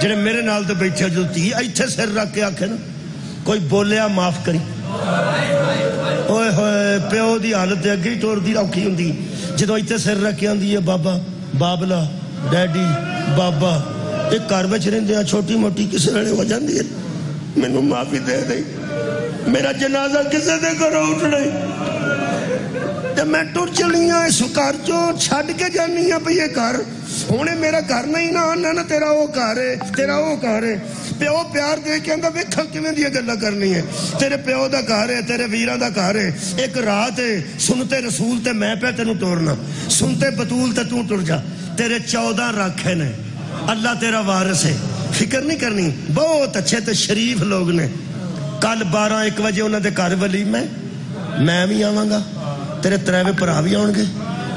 ਜਿਹੜੇ ਮੇਰੇ ਨਾਲ ਤੇ ਬੈਠੇ ਜਦੋਂ ਧੀ ਇੱਥੇ ਸਿਰ ਰੱਖ ਕੇ ਆਖੇ ਨਾ ਕੋਈ ਬੋਲਿਆ ਮਾਫ ਕਰੀ। ਓਏ ਹੋਏ ਪਿਓ ਦੀ ਹਾਲਤ ਅੱਗੇ ਹੀ ਟੁਰਦੀ ਔਖੀ ਹੁੰਦੀ ਜਦੋਂ ਇੱਥੇ ਸਿਰ ਰੱਖ ਕੇ ਆਂਦੀ ਹੈ ਬਾਬਾ ਬਾਬਲਾ ڈیڈی بابا ایک گھر وچ رہندے ہیں چھوٹی موٹی کسی ویلے ہو جاندی ہے مینوں معافی دے دے میرا جنازہ کسے دے گھروں اٹھنا تے میں ٹر چلی ہاں اس گھر چوں چھڈ کے جانی ہاں بھئی یہ گھر ہونے میرا گھر نہیں نہ تیرا وہ گھر ہے تیرا وہ گھر ہے پیو پیار دے کے آندا ویکھاں کیویں دی گلاں کرنی ہے تیرے پیو دا گھر ہے تیرے ویراں دا گھر ہے ایک رات ہے سنتے رسول تے میں پہ تینوں توڑنا سنتے بطول تے تو ٹر جا تیرے 14 راکھے نے اللہ تیرا وارث ہے فکر نہیں کرنی بہت اچھے تے شریف لوگ نے کل 12-1 بجے انہاں دے گھر ولیمہ میں بھی آواں گا تیرے 3 بھرا بھی آن گے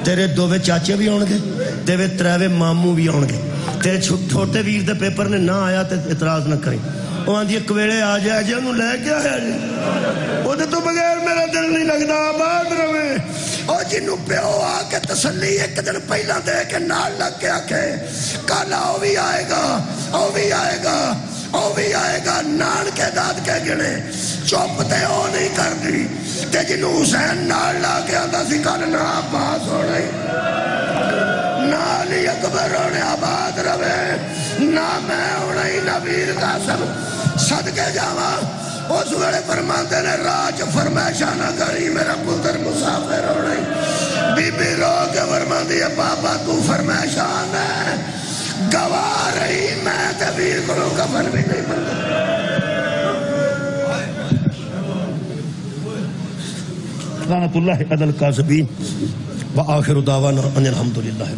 تیرے 2 چاچے بھی آن گے تیرے 3 ماموں بھی آن گے تیرے چھوٹے ویر دے پیپر نے نہ آیا تے اعتراض نہ کریں وہ آندھی ایک ویلے آ جائے جی انہوں لے کے آیا جی وہ تو بغیر میرا دل نہیں لگتا آباد رہے اور جنہوں پیو آ کے تسلی ایک دن پہلا دے کے نال لگ کے آکے کالا او بھی آئے گا او بھی آئے گا او بھی آئے گا نان کے داد کے گنے چوپ تے او نہیں کر دی تے جنہوں حسین نال لا کے آدھا سی کال نہ آباد ہو رہی نہ علی اکبر ہونے آباد رہے نہ میں ہونے نہ ویر قاسم صدقے جاواں اس ویلے فرماتے نے راج فرمائشہ نہ کری میرا پتر مسافر ہونے بی بی رو کے فرماتی ہے پاپا تو فرمائشہ نے گواہ رہی میں تے ویر کو کفن بھی نہیں بنتا لعنت اللہ علی الکاذبین وآخر دعوانا ان الحمدللہ